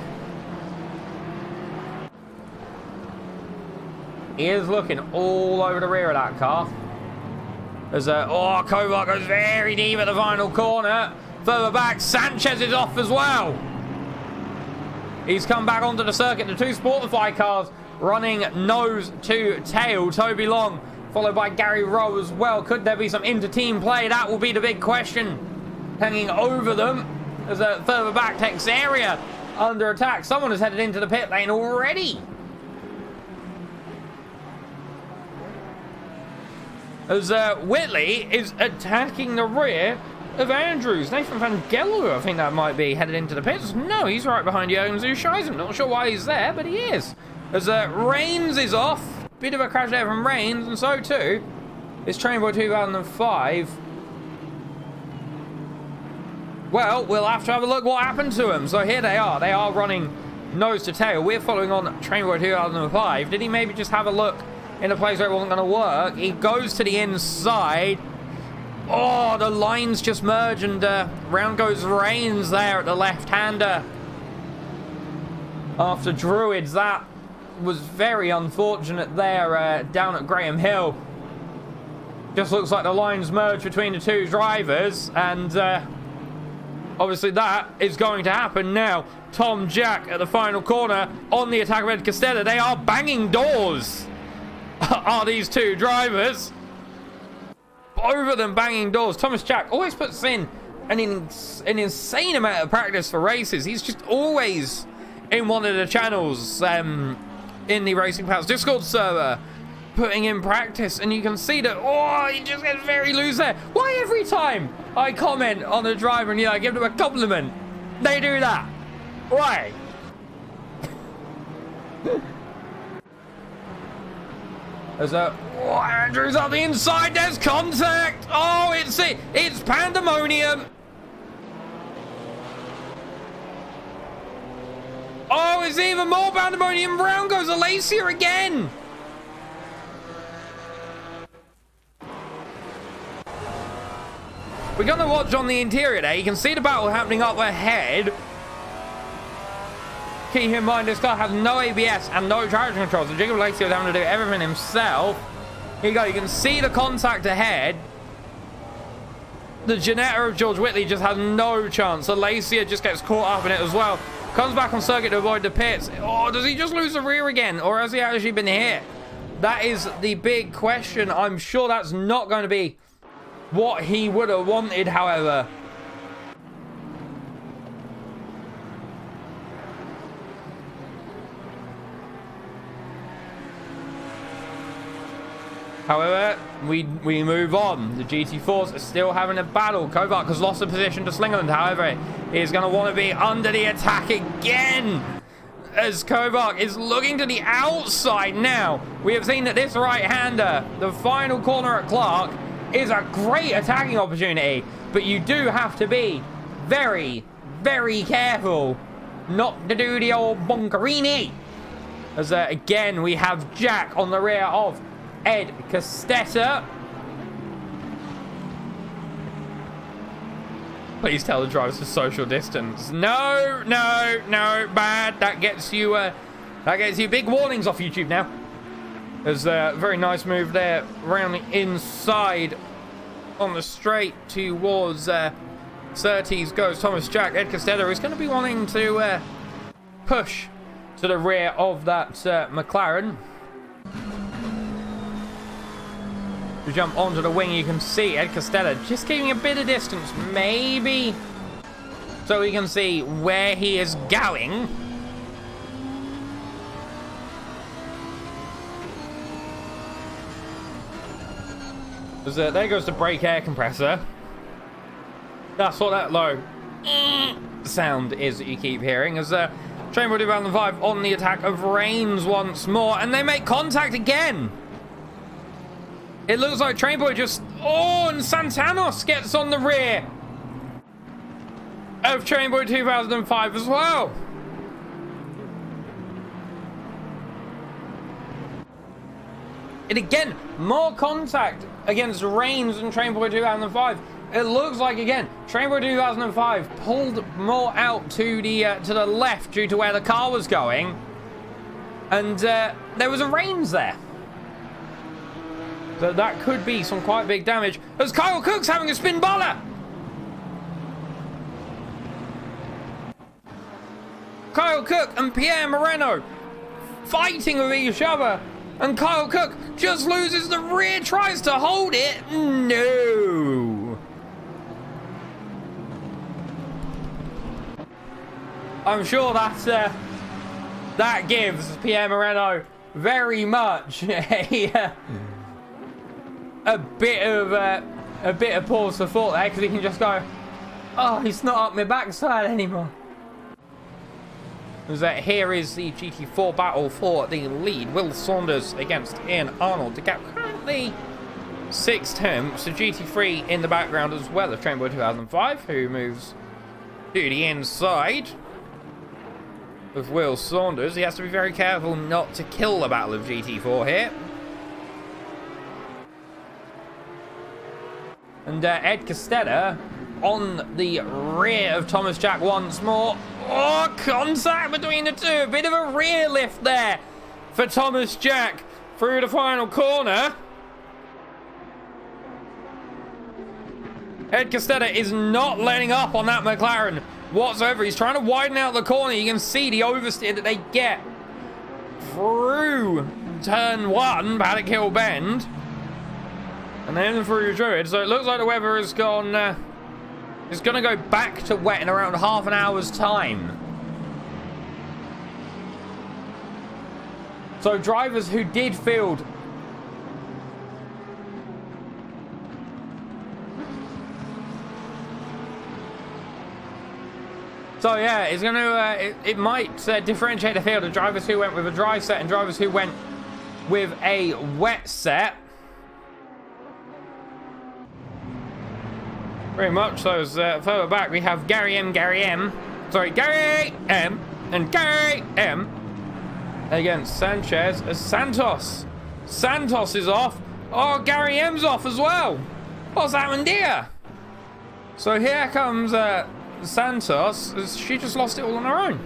He is looking all over the rear of that car. There's Kovac goes very deep at the final corner. Further back, Sanchez is off as well. He's come back onto the circuit. The 2 Sportify cars running nose to tail. Toby Long followed by Gary Rowe as well. Could there be some inter-team play? That will be the big question hanging over them. There's a further back, Tex area under attack. Someone has headed into the pit lane already. As Whitley is attacking the rear of Andrews. Nathan Van Gelder, I think that might be, headed into the pits. No, he's right behind Jürgen Zuscheisen. Not sure why he's there, but he is. As Reigns is off. Bit of a crash there from Reigns, and so too is Trainboy 2005. Well, we'll have to have a look what happened to them. So here they are. They are running nose to tail. We're following on Train Boy 2005. Did he maybe just have a look in a place where it wasn't going to work? He goes to the inside. Oh, the lines just merge, and round goes Reigns there at the left-hander. After Druids, that was very unfortunate there down at Graham Hill. Just looks like the lines merge between the two drivers, and obviously that is going to happen now. Tom Jack at the final corner on the attack of Ed Costella. They are banging doors, are these two drivers. Both of them banging doors. Thomas Jack always puts in an insane amount of practice for races. He's just always in one of the channels in the Racing Pals Discord server, putting in practice, and you can see that, oh, he just gets very loose there. Why every time I comment on a driver and I give them a compliment, they do that? Why? There's Andrew's on the inside, there's contact. Oh, it's pandemonium. Oh, it's even more pandemonium. Round goes Alacia again. We're going to watch on the interior there. You can see the battle happening up ahead. Keep in mind, this car has no ABS and no traction control, so Jacob Alacia is having to do everything himself. Here you go. You can see the contact ahead. The Janetta of George Whitley just has no chance. Alacia just gets caught up in it as well. Comes back on circuit to avoid the pits. Oh, does he just lose the rear again? Or has he actually been hit? That is the big question. I'm sure that's not going to be what he would have wanted, however. However, we move on. The GT4s are still having a battle. Kovac has lost the position to Slingerland. However, he's going to want to be under the attack again, as Kovac is looking to the outside now. We have seen that this right-hander, the final corner at Clark, is a great attacking opportunity, but you do have to be very, very careful not to do the old bonkerini. As again, we have Jack on the rear of Ed Costetta. Please tell the drivers to social distance. No, no, no, bad. That gets you big warnings off YouTube now. There's a very nice move there around the inside on the straight towards Surtees goes Thomas Jack. Ed Costetta is going to be wanting to push to the rear of that McLaren. To jump onto the wing, you can see Ed Costetta just keeping a bit of distance, maybe, so we can see where he is going. There goes the brake air compressor. That's what that low sound is that you keep hearing. As Train Boy 2005 on the attack of Reigns once more, and they make contact again. It looks like Train Boy just... Oh, and Santanos gets on the rear of Train Boy 2005 as well. And again, more contact against Reigns and Train Boy 2005. It looks like, again, Train Boy 2005 pulled more out to the left due to where the car was going. And there was a Reigns there. So that could be some quite big damage. As Kyle Cook's having a spin baller. Kyle Cook and Pierre Moreno fighting with each other. And Kyle Cook just loses the rear, tries to hold it. No. I'm sure that gives Pierre Moreno very much a bit of pause for thought there, because he can just go, oh, he's not up my backside anymore. Here is the GT4 battle for the lead. Will Saunders against Ian Arnold. The gap currently 6 tenths. So GT3 in the background as well as Train Boy 2005, who moves to the inside of Will Saunders. He has to be very careful not to kill the Battle of GT4 here. And Ed Costetta on the rear of Thomas Jack once more. Oh, contact between the two. A bit of a rear lift there for Thomas Jack through the final corner. Ed Costetta is not letting up on that McLaren whatsoever. He's trying to widen out the corner. You can see the oversteer that they get through turn 1, Paddock Hill Bend. And then through Druid. So it looks like the weather has gone... it's going to go back to wet in around half an hour's time. So drivers who did field... So yeah, it's going to... it might differentiate the field of drivers who went with a dry set and drivers who went with a wet set. Very much so. Further back, we have Gary M, and Gary M against Sanchez as Santos. Santos is off. Oh, Gary M's off as well. What's happened here? So here comes Santos. She just lost it all on her own.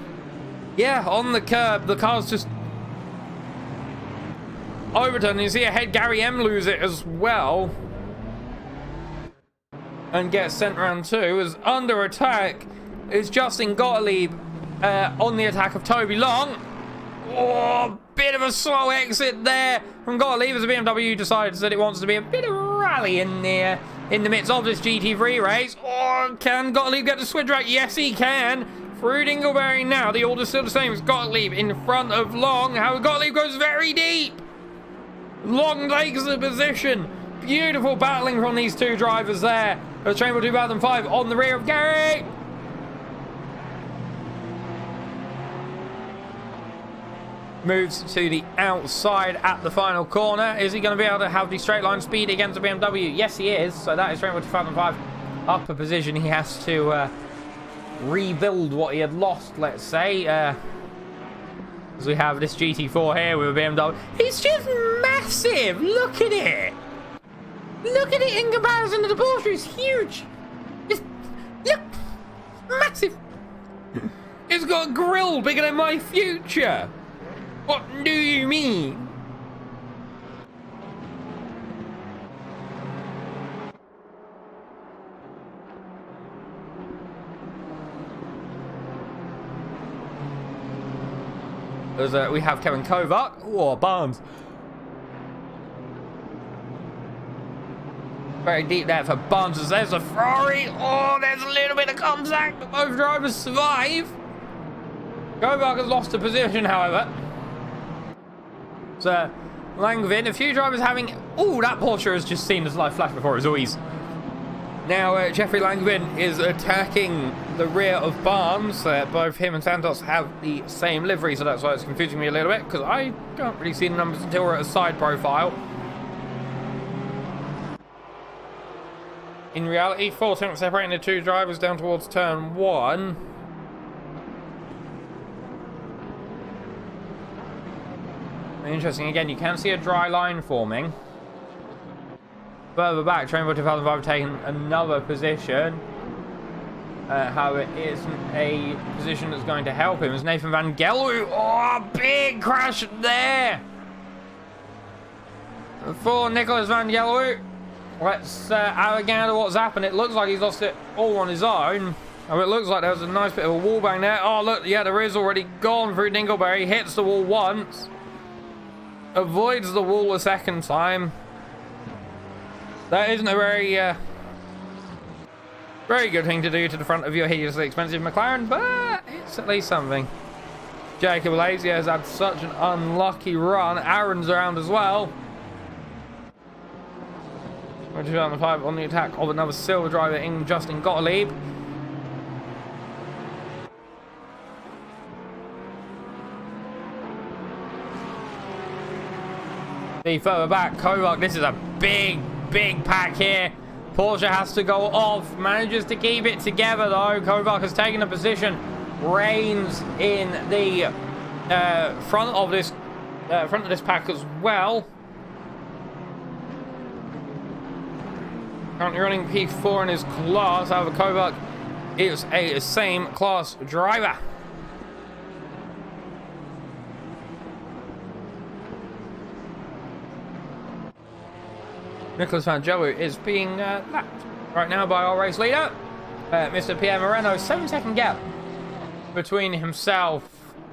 Yeah, on the curb, the car's just overturned. You see ahead, Gary M lose it as well. And gets sent round 2 as under attack is Justin Gottlieb on the attack of Toby Long. Oh, bit of a slow exit there from Gottlieb as the BMW decides that it wants to be a bit of a rally in the midst of this GT3 race. Oh, can Gottlieb get the switch right? Yes, he can. Through Dingleberry now. The order's still the same as Gottlieb in front of Long. How Gottlieb goes very deep. Long takes the position. Beautiful battling from these two drivers there. The Chamber 2005 on the rear of Gary. Moves to the outside at the final corner. Is he going to be able to have the straight line speed against the BMW? Yes, he is. So that is Chamber 2005 upper position. He has to rebuild what he had lost, let's say. As we have this GT4 here with a BMW. It's just massive. Look at it. Look at it in comparison to the Porsche. It's huge. Look, massive. It's got a grille bigger than my future. What do you mean? We have Kevin Kovac. Oh, Barnes. Very deep there for Barnes. There's a Ferrari. Oh, there's a little bit of contact, but both drivers survive. Kovac has lost a position, however. So, Langvin, a few drivers having... Oh, that Porsche has just seen his life flash before his eyes. Now, Jeffrey Langvin is attacking the rear of Barnes. Both him and Santos have the same livery, so that's why it's confusing me a little bit, because I can't really see the numbers until we're at a side profile. In reality, 4 tenths separating the two drivers down towards turn 1. Interesting, again, you can see a dry line forming. Further back, Trainboy 2005 taking another position. However, it isn't a position that's going to help him. As Nathan Van Gelder, oh, big crash there for Nicholas Van Gelder. Let's have a gander what's happened. It looks like he's lost it all on his own. Oh, it looks like there was a nice bit of a wall bang there. Oh, look, yeah, there is already gone through Dingleberry. Hits the wall once. Avoids the wall a second time. That isn't a very good thing to do to the front of your hideously expensive McLaren, but it's at least something. Jacob Alessia has had such an unlucky run. Aaron's around as well. 2005 on the attack of another silver driver in Justin Gottlieb. The further back, Kovac, this is a big pack here Porsche has to go off. Manages to keep it together, though. Kovac has taken a position. Reigns in the front of this pack as well. Currently running P4 in his class. However, Kovac is a same class driver. Nicholas Van Joe is being lapped right now by our race leader, Mr. Pierre Moreno. 7-second gap between himself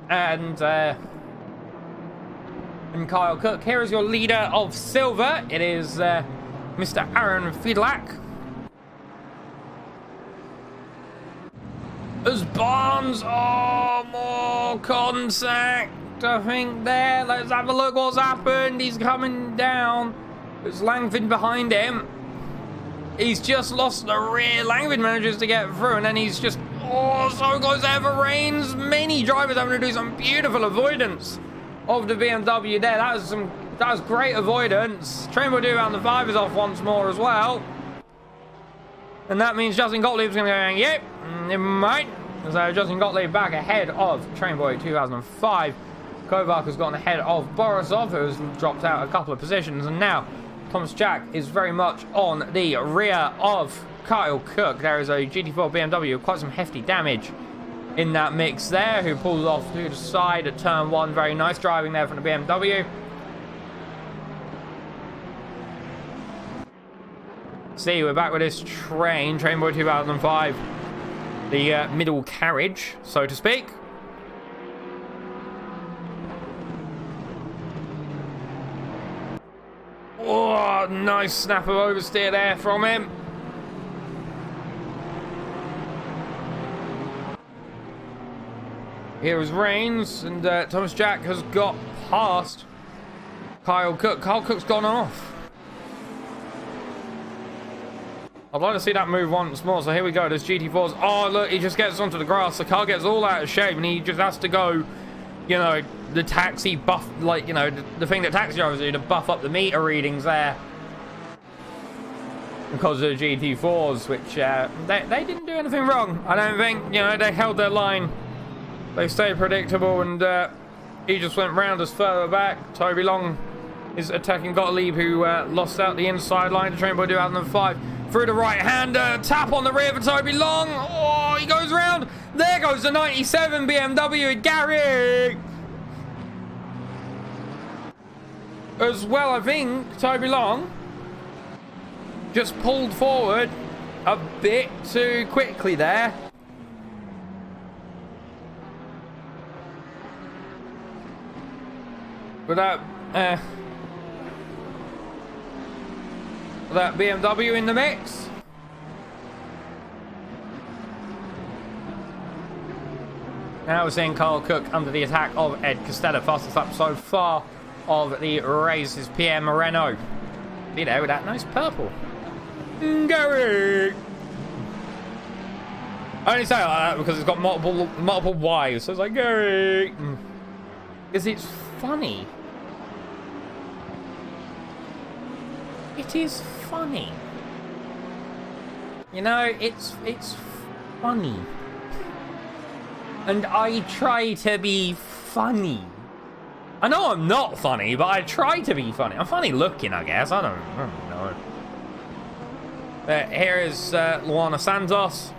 and Kyle Cook. Here is your leader of silver. It is Mr. Aaron Fiedlak. As Barnes, oh, more contact, I think there. Let's have a look what's happened. He's coming down. There's Langford behind him. He's just lost the rear. Langford manages to get through, and then he's just, oh, so close there for Reigns. Many drivers having to do some beautiful avoidance of the BMW there. That was great avoidance. Trainboy 2005 is off once more as well. And that means Justin Gottlieb's going to go, yep, never mind. So Justin Gottlieb back ahead of Trainboy 2005. Kovac has gotten ahead of Borisov, who has dropped out a couple of positions. And now Thomas Jack is very much on the rear of Kyle Cook. There is a GT4 BMW, quite some hefty damage in that mix there, who pulls off to the side at turn 1. Very nice driving there from the BMW. See, we're back with this Trainboy 2005. The middle carriage, so to speak. Oh, nice snap of oversteer there from him. Here is Reigns, and Thomas Jack has got past Kyle Cook. Kyle Cook's gone off. I'd like to see that move once more. So here we go. There's GT4s. Oh, look, he just gets onto the grass. The car gets all out of shape, and he just has to go, you know, the taxi buff, like, you know, the thing that taxi drivers do to buff up the meter readings there. Because of the GT4s, which they didn't do anything wrong. I don't think, you know, they held their line. They stayed predictable, and he just went round us further back. Toby Long is attacking Gottlieb, who lost out the inside line to Trainboy 2005. Through the right hander, tap on the rear for Toby Long. Oh, he goes round. There goes the 97 BMW, Gary. As well, I think Toby Long just pulled forward a bit too quickly there. With that BMW in the mix. Now we're seeing Kyle Cook under the attack of Ed Costello. Fastest lap so far of the race is Pierre Moreno. See there with that nice purple. Gary! I only say it like that because it's got multiple Y's. So it's like, Gary! Because it's funny. It is funny. You know, it's funny. And I try to be funny. I know I'm not funny, but I try to be funny. I'm funny looking, I guess. I don't know. Here is Luana Santos.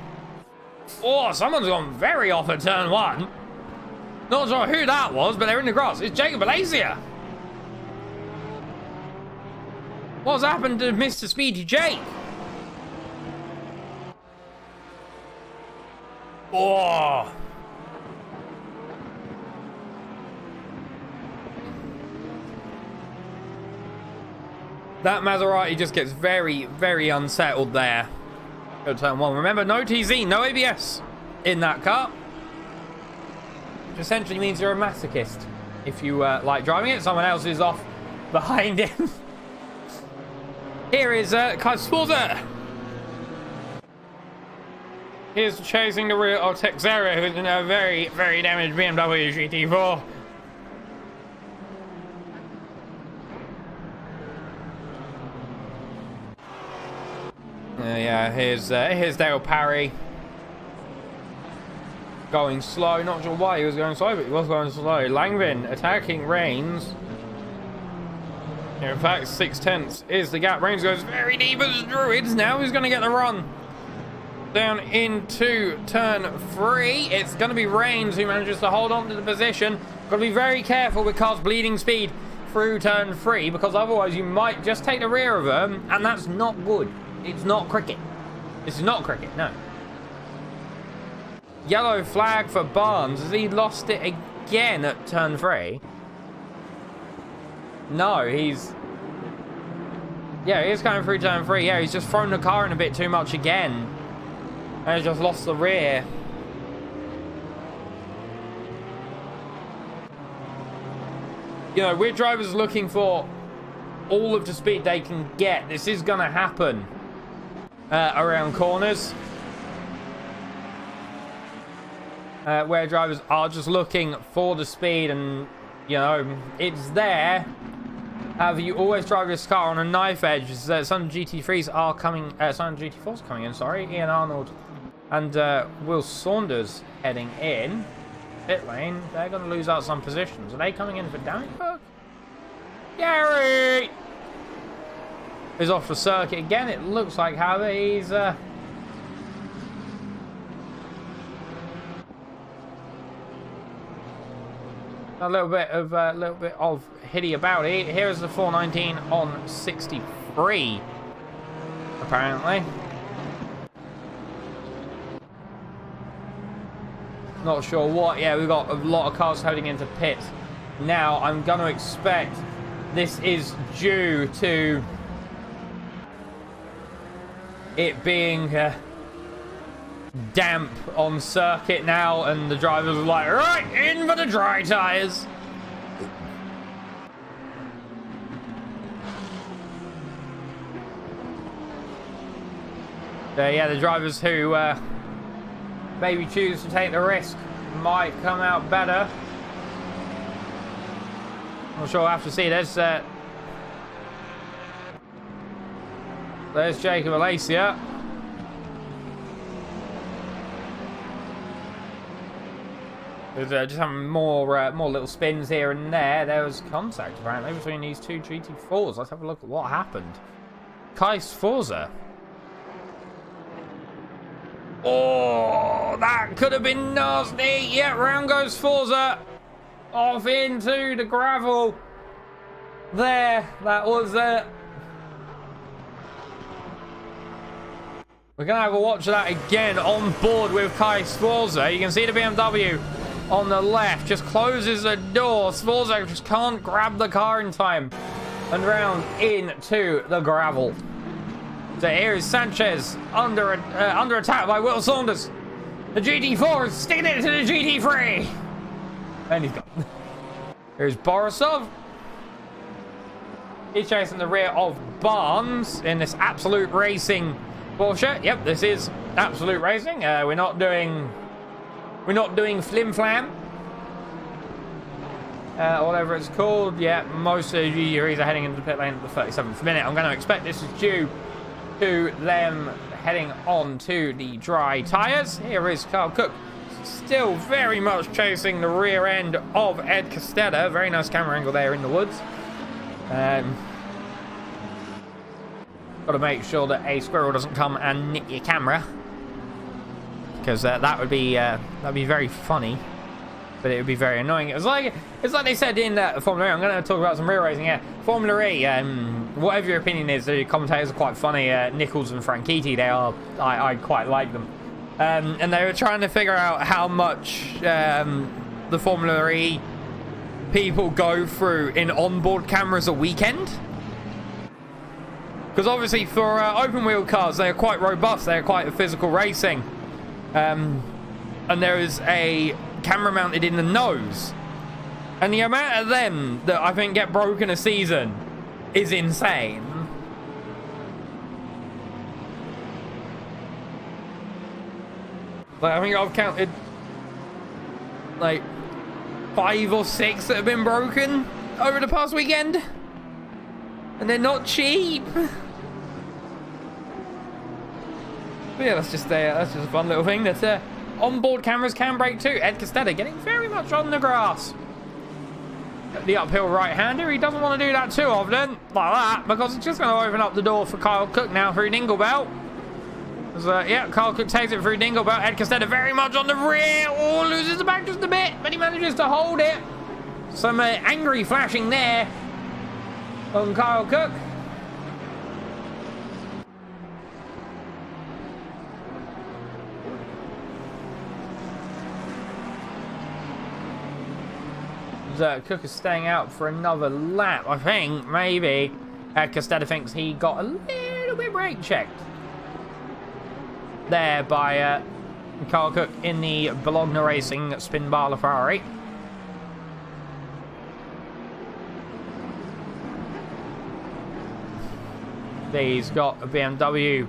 Oh, someone's gone very off at turn 1. Not sure who that was, but they're in the grass. It's Jacob Alasia. What's happened to Mr. Speedy Jake? Oh. That Maserati just gets very, very unsettled there. Go turn 1. Remember, no TZ, no ABS in that car. Which essentially means you're a masochist. If you like driving it, someone else is off behind him. Here is Kai Sporza. Here's chasing the rear of Texera, who's in a very, very damaged BMW GT4. Yeah, here's Dale Parry. Going slow. Not sure why he was going slow, but he was going slow. Langvin attacking Reigns. In fact, 6/10 is the gap. Reigns goes very deep as Druids. Now he's going to get the run. Down into turn 3. It's going to be Reigns who manages to hold on to the position. Got to be very careful with cars bleeding speed through turn 3, because otherwise you might just take the rear of them, and that's not good. It's not cricket. This is not cricket, no. Yellow flag for Barnes. Has he lost it again at turn 3? No, he's... Yeah, he is going through turn 3. Yeah, he's just thrown the car in a bit too much again. And he's just lost the rear. You know, we're drivers looking for all of the speed they can get. This is going to happen around corners. Where drivers are just looking for the speed, and, you know, it's there. However, you always drive this car on a knife edge. Some GT3s are coming, some GT4s coming in, sorry. Ian Arnold and Will Saunders heading in. Pit lane, they're going to lose out some positions. Are they coming in for Dannyburg? Gary is off the circuit again. It looks like, however, he's a little bit of hitty about it. Here's the 419 on 63, apparently. Not sure what. Yeah, we've got a lot of cars heading into pit now. I'm going to expect this is due to it being damp on circuit now, and the drivers are like, right, in for the dry tyres. Yeah, the drivers who maybe choose to take the risk might come out better. I'm sure we'll have to see. There's Jacob Alacia. There's just having more little spins here and there. There was contact apparently between these two GT4s. Let's have a look at what happened. Kai Sforza. Oh, that could have been nasty. Yeah, round goes Forza. Off into the gravel. There, that was it. We're going to have a watch of that again on board with Kai Sforza. You can see the BMW on the left just closes the door. Sforza just can't grab the car in time. And round into the gravel. So here is Sanchez under attack by Will Saunders. The GT4 is sticking it to the GT3. And he's gone. Here's Borisov. He's chasing the rear of Barnes in this Absolute Racing Porsche. Yep, this is Absolute Racing. We're not doing flim flam. Whatever it's called. Yeah, most of the GT3s are heading into the pit lane at the 37th minute. I'm going to expect this is due to them heading on to the dry tyres. Here is Carl Cook, still very much chasing the rear end of Ed Costetta. Very nice camera angle there in the woods. Got to make sure that a squirrel doesn't come and nick your camera, because that would be very funny, but it would be very annoying. It's like they said in Formula E. I'm going to talk about some rear racing here. Formula E, whatever your opinion is, the commentators are quite funny. Nichols and Franchitti, they are. I quite like them. And they were trying to figure out how much the Formula E people go through in onboard cameras a weekend. Because obviously for open wheel cars, they are quite robust. They are quite physical racing. And there is a camera mounted in the nose. And the amount of them that I think get broken a season is insane. Like, I think I've counted like 5 or 6 that have been broken over the past weekend. And they're not cheap. yeah, that's just a fun little thing that onboard cameras can break too. Ed Castelli getting very much on the grass. The uphill right-hander, he doesn't want to do that too often, like that, because it's just going to open up the door for Kyle Cook now through Dinglebelt. Yeah, Kyle Cook takes it through Dinglebelt. Ed Castelli very much on the rear. Oh, loses the back just a bit, but he manages to hold it. Some angry flashing there on Kyle Cook. Cook is staying out for another lap. I think maybe Castelli thinks he got a little bit brake checked there by Carl Cook in the Bologna Racing Spinbala Ferrari. He's got a BMW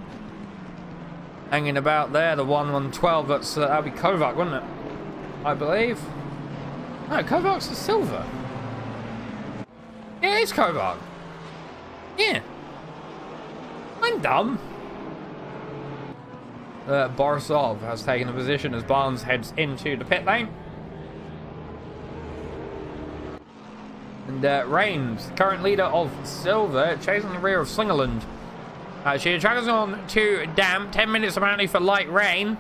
hanging about there, the 1112. That'd be Kovac, wouldn't it? I believe. No, Kovac's the silver. Yeah, it's Kovac. Yeah. I'm dumb. Borisov has taken a position as Barnes heads into the pit lane. And Reigns, current leader of silver, chasing the rear of Slingerland. She travels on to damp. 10 minutes apparently for light rain.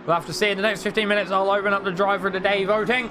We'll have to see in the next 15 minutes. I'll open up the driver of the day voting.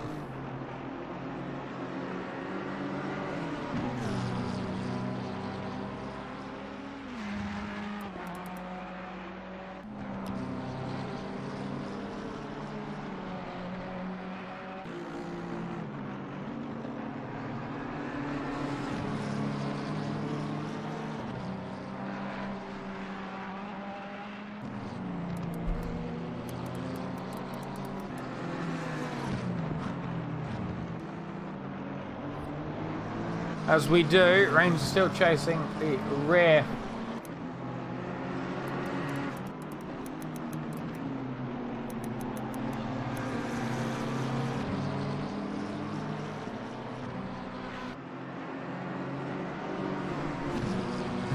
As we do, Reigns is still chasing the rear.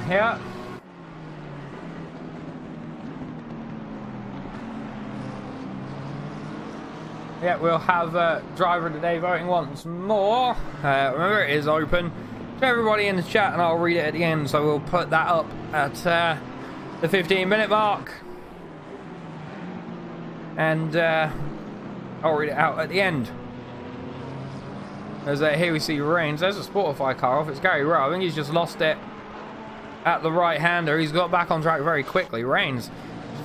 Here. Yeah, we'll have driver of the day voting once more. Remember, it is open to everybody in the chat, and I'll read it at the end. So we'll put that up at the 15-minute mark, and I'll read it out at the end. As here we see Reigns. There's a Sportify car off. It's Gary Rowe. I think he's just lost it at the right-hander. He's got back on track very quickly. Reigns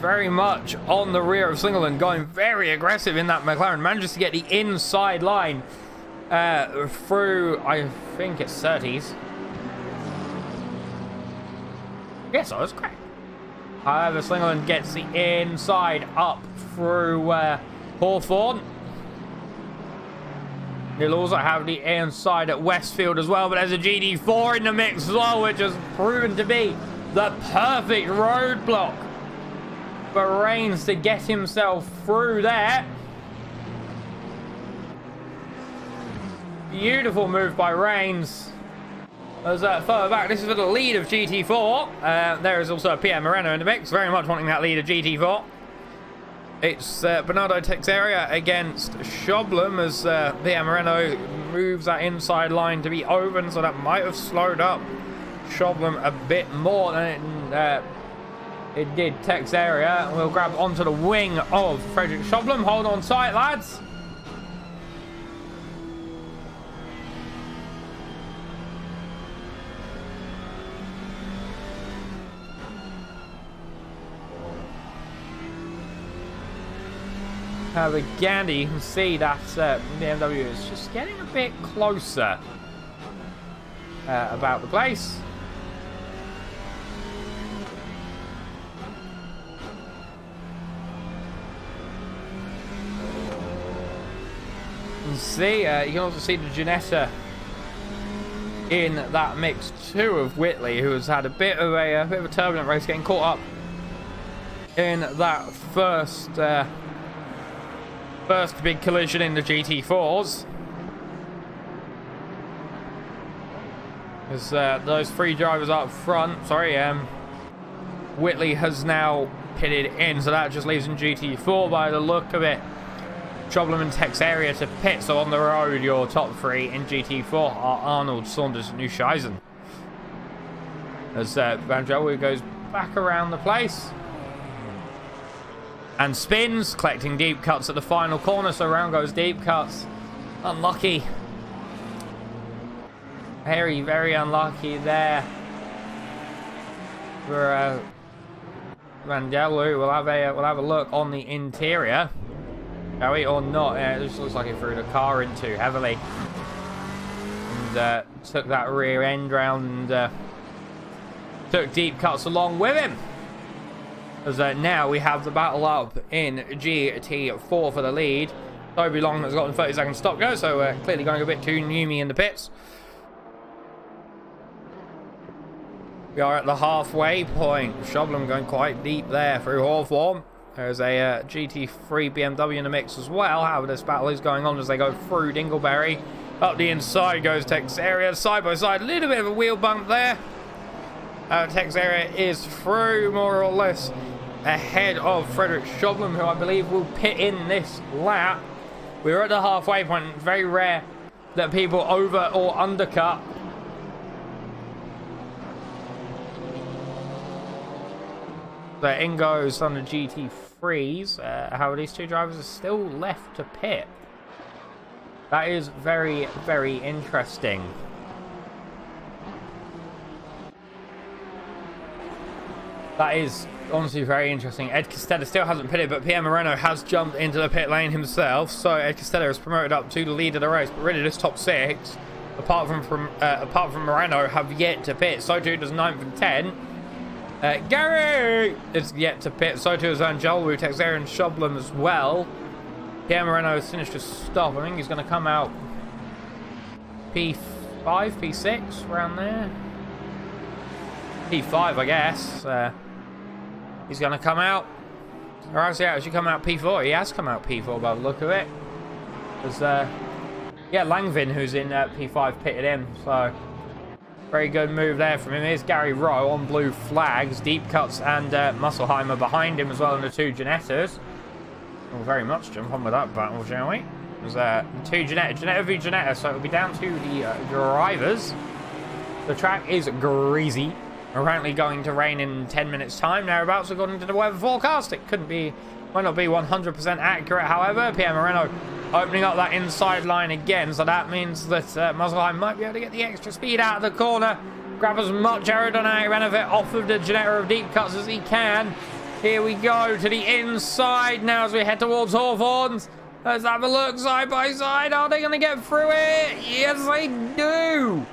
very much on the rear of Slingerland, going very aggressive in that McLaren. Manages to get the inside line through, I think it's 30s. Yes, I was correct. However, Slingerland gets the inside up through Hawthorne. He'll also have the inside at Westfield as well, but there's a GT4 in the mix as well, which has proven to be the perfect roadblock for Reigns to get himself through there. Beautiful move by Reigns. As further back, this is for the lead of GT4. There is also a Pierre Moreno in the mix, very much wanting that lead of GT4. It's Bernardo Texeira against Schoblum as Pierre Moreno moves that inside line to be open, so that might have slowed up Schoblum a bit more than it did Texeira. We'll grab onto the wing of Frederick Schoblum. Hold on tight, lads. But Gandhi, you can see that BMW is just getting a bit closer about the place. You can see, you can also see the Ginetta in that mix too of Whitley, who has had a bit of a turbulent race, getting caught up in that first big collision in the GT4s. As those three drivers up front, sorry, Whitley has now pitted in, so that just leaves in GT4 by the look of it. Choblem and Texeria to pit, so on the road, your top three in GT4 are Arnold, Saunders, and Nuscheisen. As Van Gelwu goes back around the place and spins, collecting deep cuts at the final corner, so around goes deep cuts. Unlucky. Very, very unlucky there for Van Gelwu. We'll have a look on the interior. Shall we or not? Yeah, it just looks like he threw the car in too heavily and took that rear end round and took deep cuts along with him. As now we have the battle up in GT4 for the lead. Toby Long has gotten 30 seconds stop go, so clearly going a bit too newmy in the pits. We are at the halfway point. Choblem going quite deep there through Hawthorne. There's a GT3 BMW in the mix as well. However, this battle is going on as they go through Dingleberry. Up the inside goes Texeria, side by side. A little bit of a wheel bump there. Texeria is through, more or less, ahead of Frederick Choblem, who I believe will pit in this lap. We're at the halfway point. It's very rare that people over or undercut. So in goes on the GT3s. How these two drivers are still left to pit. That is very, very interesting. That is honestly very interesting. Ed Costella still hasn't pitted, but Pierre Moreno has jumped into the pit lane himself. So Ed Costella is promoted up to the lead of the race. But really, this top six, apart from Moreno, have yet to pit. So too does 9th and 10. Gary is yet to pit. So too is Van Gelwu, Texeria, and Choblem as well. Pierre Moreno has finished his stop. I think he's going to come out P5, P6, around there. P5, I guess. He's going to come out. Or actually, actually come out P4. He has come out P4 by the look of it. There's, yeah, Langvin, who's in P5, pitted in. So, very good move there from him. Here's Gary Rowe on blue flags. Deep cuts and Musselheimer behind him as well in the two Ginettas. We'll very much jump on with that battle, shall we? There's two Ginetta v Ginetta, so it'll be down to the drivers. The track is greasy. Apparently going to rain in 10 minutes time thereabouts according to the weather forecast. It might not be 100% accurate, however. Pierre Moreno opening up that inside line again, so that means that Musselheim might be able to get the extra speed out of the corner, grab as much aerodynamic benefit off of the Ginetta of deep cuts as he can. Here we go to the inside now as we head towards Hawthorns. Let's have a look side by side. Are they going to get through it? Yes, they do.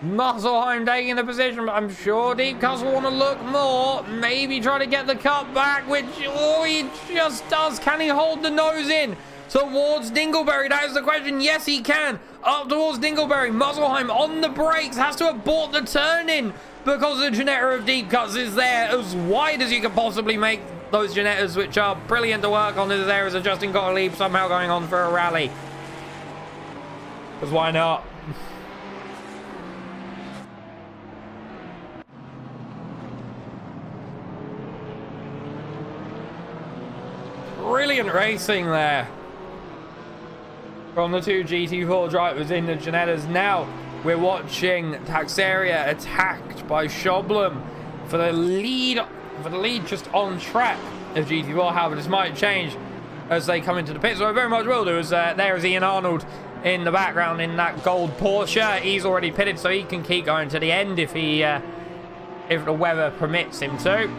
Musselheim taking the position, but I'm sure Deep Cuts will want to look more. Maybe try to get the cut back, which, oh, he just does. Can he hold the nose in towards Dingleberry? That is the question. Yes, he can. Up towards Dingleberry. Musselheim on the brakes. Has to abort the turn in because the Ginetta of Deep Cuts is there as wide as you can possibly make those Ginettas, which are brilliant to work on. There is a Justin Gottlieb somehow going on for a rally. Because why not? Brilliant racing there from the two GT4 drivers in the Ginettas. Now we're watching Texeria attacked by Choblem for the lead just on track of GT4. However, this might change as they come into the pits. So it very much will do. As there is Ian Arnold in the background in that gold Porsche. He's already pitted, so he can keep going to the end if the weather permits him to.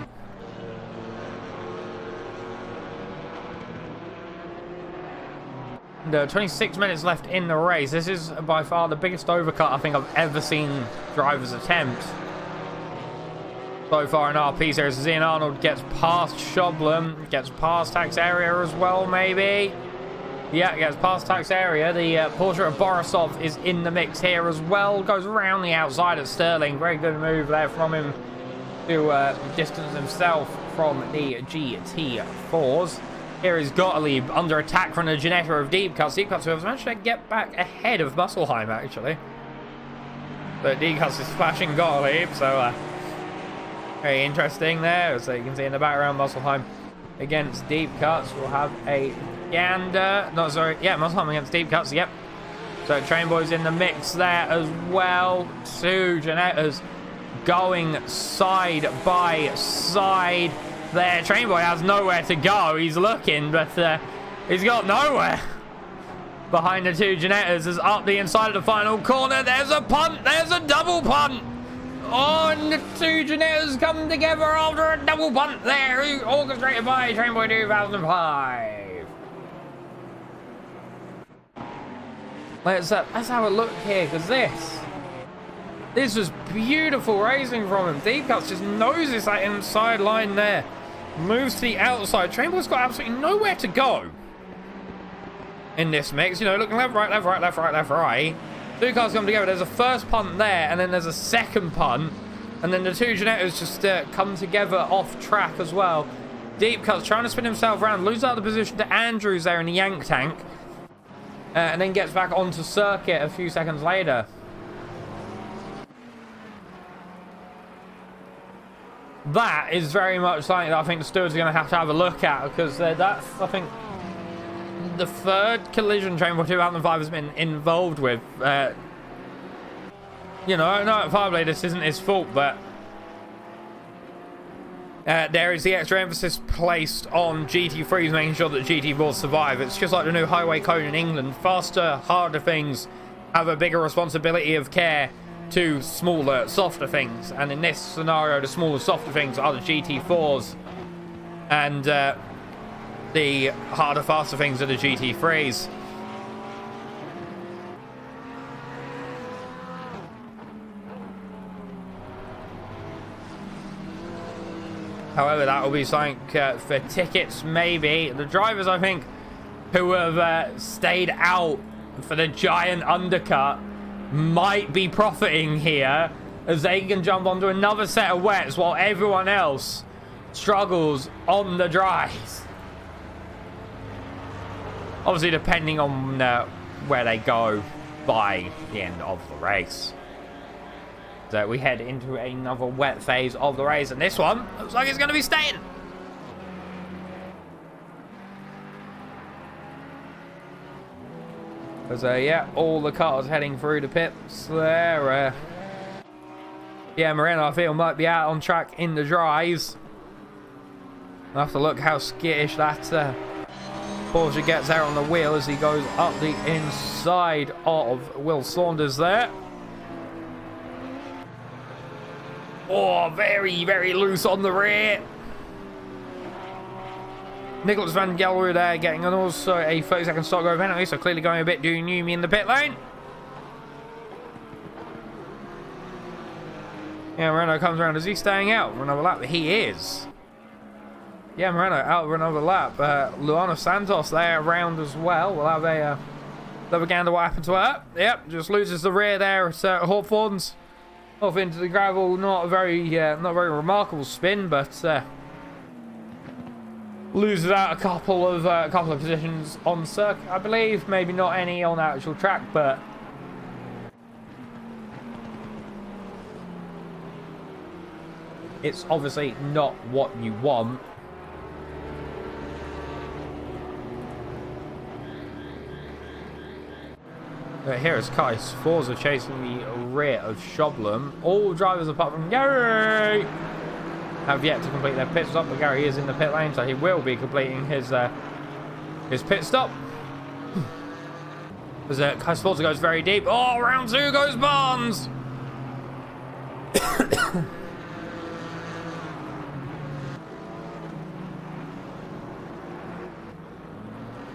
And 26 minutes left in the race. This is by far the biggest overcut I think I've ever seen drivers attempt so far in RP Series. Ian Arnold gets past Choblem, gets past Texeria as well, maybe. Yeah, gets past Texeria. The Porsche of Borisov is in the mix here as well. Goes around the outside of Sterling. Very good move there from him to distance himself from the GT4s. Here is Gottlieb under attack from the Ginetta of Deep Cuts. Deep Cuts who has managed to get back ahead of Musselheim, actually. But Decuts is flashing Gottlieb, so very interesting there. So you can see in the background, Musselheim against Deep Cuts. We'll have a gander. No, sorry. Yeah, Musselheim against Deep Cuts. Yep. So Train Boy's in the mix there as well. Two Ginettas going side by side there. Train Boy has nowhere to go. He's looking, but he's got nowhere. Behind the two Ginettas is up the inside of the final corner. There's a punt. There's a double punt. Oh, and the two Ginettas come together after a double punt there. Orchestrated by Train Boy 2005. Let's have a look here, because this was beautiful racing from him. Deep Cuts just noses that inside line there. Moves to the outside. Train Boy's got absolutely nowhere to go in this mix. You know, looking left, right, left, right, left, right, left, right. Two cars come together. There's a first punt there, and then there's a second punt. And then the two Ginettas just come together off track as well. Deep Cuts trying to spin himself around. Loses out the position to Andrews there in the yank tank. And then gets back onto circuit a few seconds later. That is very much something that I think the stewards are going to have a look at, because that's, I think, the third collision Train Boy 2005 has been involved with. You know, no, probably this isn't his fault, but there is the extra emphasis placed on GT3s, making sure that GT4s survive. It's just like the new highway code in England. Faster, harder things have a bigger responsibility of care to smaller, softer things. And in this scenario, the smaller, softer things are the GT4s. And the harder, faster things are the GT3s. However, that will be something for tickets, maybe. The drivers, I think, who have stayed out for the giant undercut might be profiting here, as they can jump onto another set of wets while everyone else struggles on the dries. Obviously, depending on where they go by the end of the race. So we head into another wet phase of the race, and this one looks like it's going to be staying. So yeah, all the cars heading through the pits there. Yeah, Moreno, I feel, might be out on track in the dries. I'll have to look how skittish that Porsche gets there on the wheel as he goes up the inside of Will Saunders there. Oh, very, very loose on the rear. Nicholas Van Gelder there getting an also a 30-second stop go penalty, so clearly going a bit doomy in the pit lane. Yeah, Moreno comes around. Is he staying out for another lap? He is. Yeah, Moreno out for another lap. Luana Santos there around as well. We'll have a gander what happened to her. Yep, just loses the rear there at Hawthorne's. Off into the gravel, not a very remarkable spin, but loses out a couple of positions on circuit, I believe. Maybe not any on actual track, but it's obviously not what you want. Here is Kais. Forza chasing the rear of Shoblum. All drivers apart from Gary have yet to complete their pit stop, but Gary is in the pit lane, so he will be completing his pit stop. As Kais Forza goes very deep. Oh, round two goes Barnes.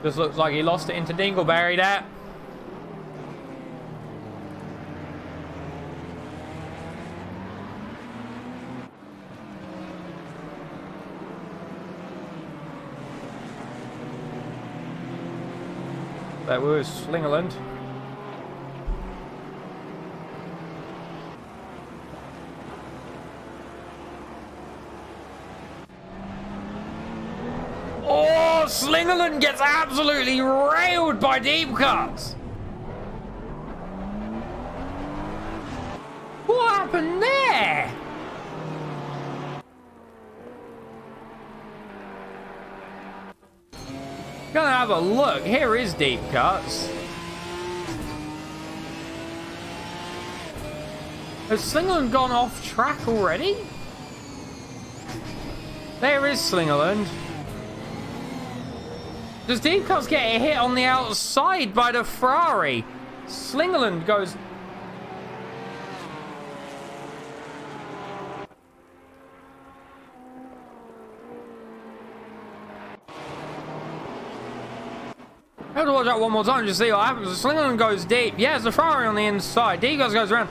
Just looks like he lost it into Dingleberry there. That was Slingerland. Oh, Slingerland gets absolutely railed by Deep Cuts. happened there? Gonna have a look. Here is Deep Cuts. Has Slingerland gone off track already? There is Slingerland. Does Deep Cuts get a hit on the outside by the Ferrari? Slingerland goes... I have to watch that one more time to see what happens. Slingerland goes deep. Yeah, it's the Ferrari on the inside. Deep Cuts goes around.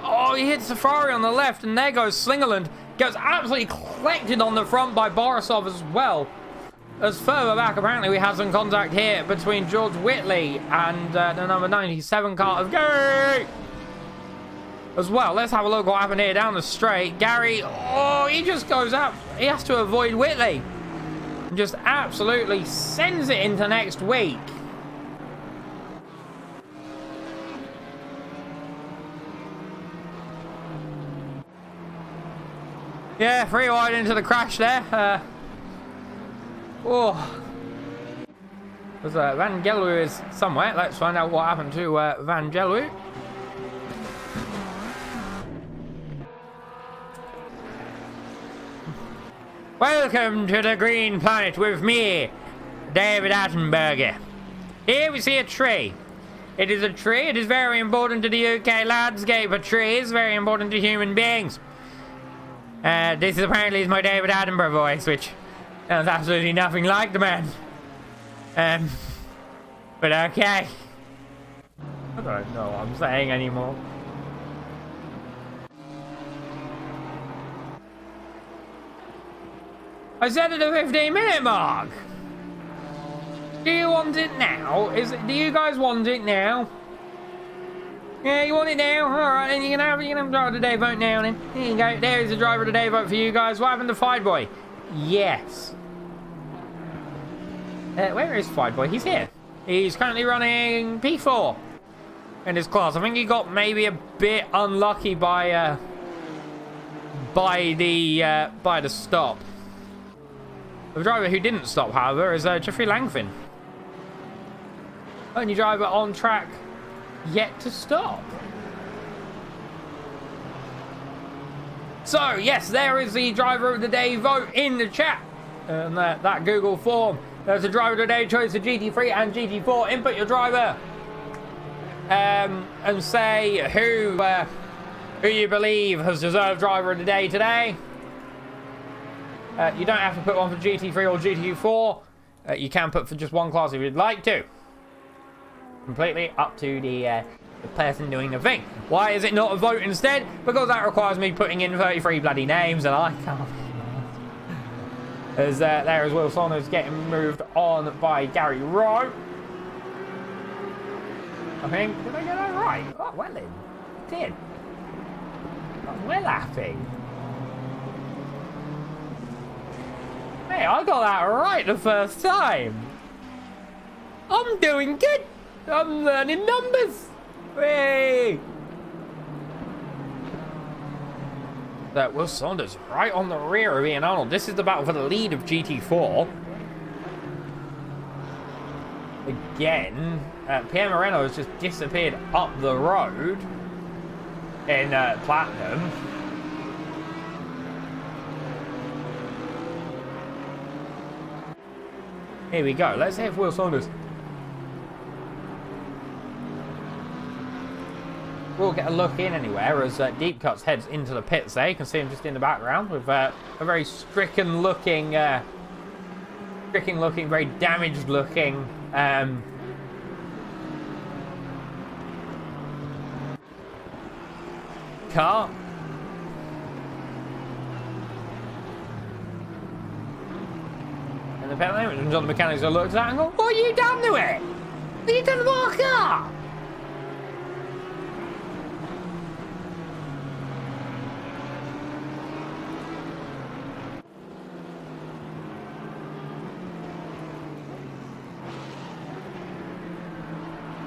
Oh, he hits the Ferrari on the left, and there goes Slingerland. Gets absolutely collected on the front by Borisov as well. As further back, apparently we had some contact here between George Whitley and the number 97 car of Gary. As well, let's have a look what happened here down the straight. Gary, oh, he just goes up. He has to avoid Whitley. And just absolutely sends it into next week. Yeah, 3 wide into the crash there. Oh. There's Van Gelwu is somewhere. Let's find out what happened to Van Gelwu. Welcome to the Green Planet with me, David Attenberger. Here we see a tree. It is a tree. It is very important to the UK landscape. A tree is very important to human beings. This is apparently my David Attenborough voice, which sounds absolutely nothing like the man. But okay. I don't know what I'm saying anymore. I said at the 15-minute mark. Do you want it now? Do you guys want it now? Yeah, you want it now? Alright, then you can have driver of the day vote now then. There you go. There is the driver of the day vote for you guys. What happened to Fight Boy? Yes. Where is Fight Boy? He's here. He's currently running P4 in his class. I think he got maybe a bit unlucky by the stop. The driver who didn't stop, however, is Jeffrey Langfin. Only driver on track yet to stop. So, yes, there is the driver of the day vote in the chat. And that Google form. There's the driver of the day choice of GT3 and GT4. Input your driver. And say who you believe has deserved driver of the day today. You don't have to put one for GT3 or GT4. You can put for just one class if you'd like to. Completely up to the person doing the thing. Why is it not a vote instead? Because that requires me putting in 33 bloody names, and I can't. As there as Will Saunders getting moved on by Gary Rowe. I think, did I get that right? Oh, well then, did. I'm well happy. Hey, I got that right the first time. I'm doing good. I'm learning numbers. Hey. That Will Saunders right on the rear of Ian Arnold. This is the battle for the lead of GT4. Again, Pierre Moreno has just disappeared up the road in Platinum. Here we go. Let's see if Will Saunders will get a look in anywhere as Deep Cuts heads into the pits there. You can see him just in the background with a very stricken looking, very damaged looking car. And the pit lane, and John the mechanics have looked at and go, what have you done to it? What have you done to our car?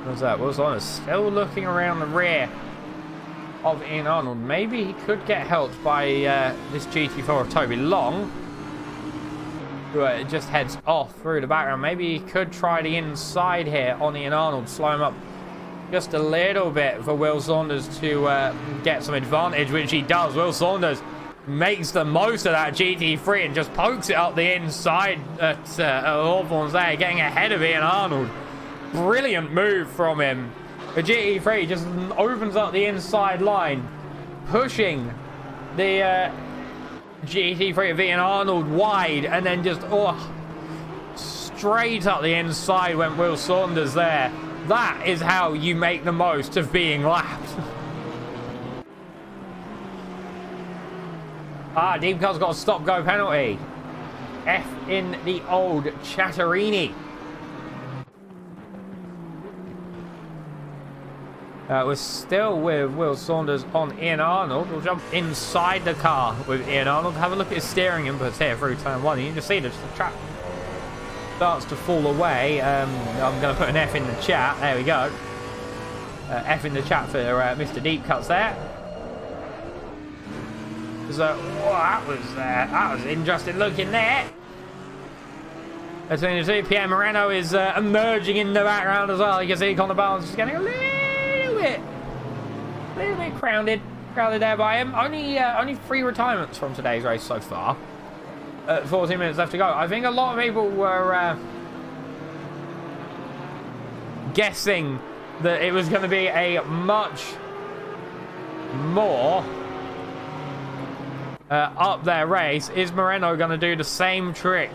What's that? What's on? Still looking around the rear of Ian Arnold. Maybe he could get helped by this GT4 of Toby Long. It just heads off through the background. Maybe he could try the inside here on Ian Arnold, slow him up just a little bit for Will Saunders to get some advantage, which he does. Will Saunders makes the most of that GT3 and just pokes it up the inside at Hawthorne's there, getting ahead of Ian Arnold. Brilliant move from him. The GT3 just opens up the inside line, pushing the GT3 of Ian Arnold wide, and then just straight up the inside went Will Saunders there. That is how you make the most of being lapped. Deep Cut's got a stop-go penalty. F in the old Chatterini. We're still with Will Saunders on Ian Arnold. We'll jump inside the car with Ian Arnold. Have a look at his steering inputs here through turn 1. You can just see the track starts to fall away. I'm going to put an F in the chat. There we go. F in the chat for Mr. Deep Cuts there. So, that was interesting looking there. As soon as Pierre Moreno is emerging in the background as well. You can see Connor Barnes just getting a little bit crowded there by him. Only 3 retirements from today's race so far. 14 minutes left to go. I think a lot of people were guessing that it was going to be a much more up there race. Is Moreno going to do the same trick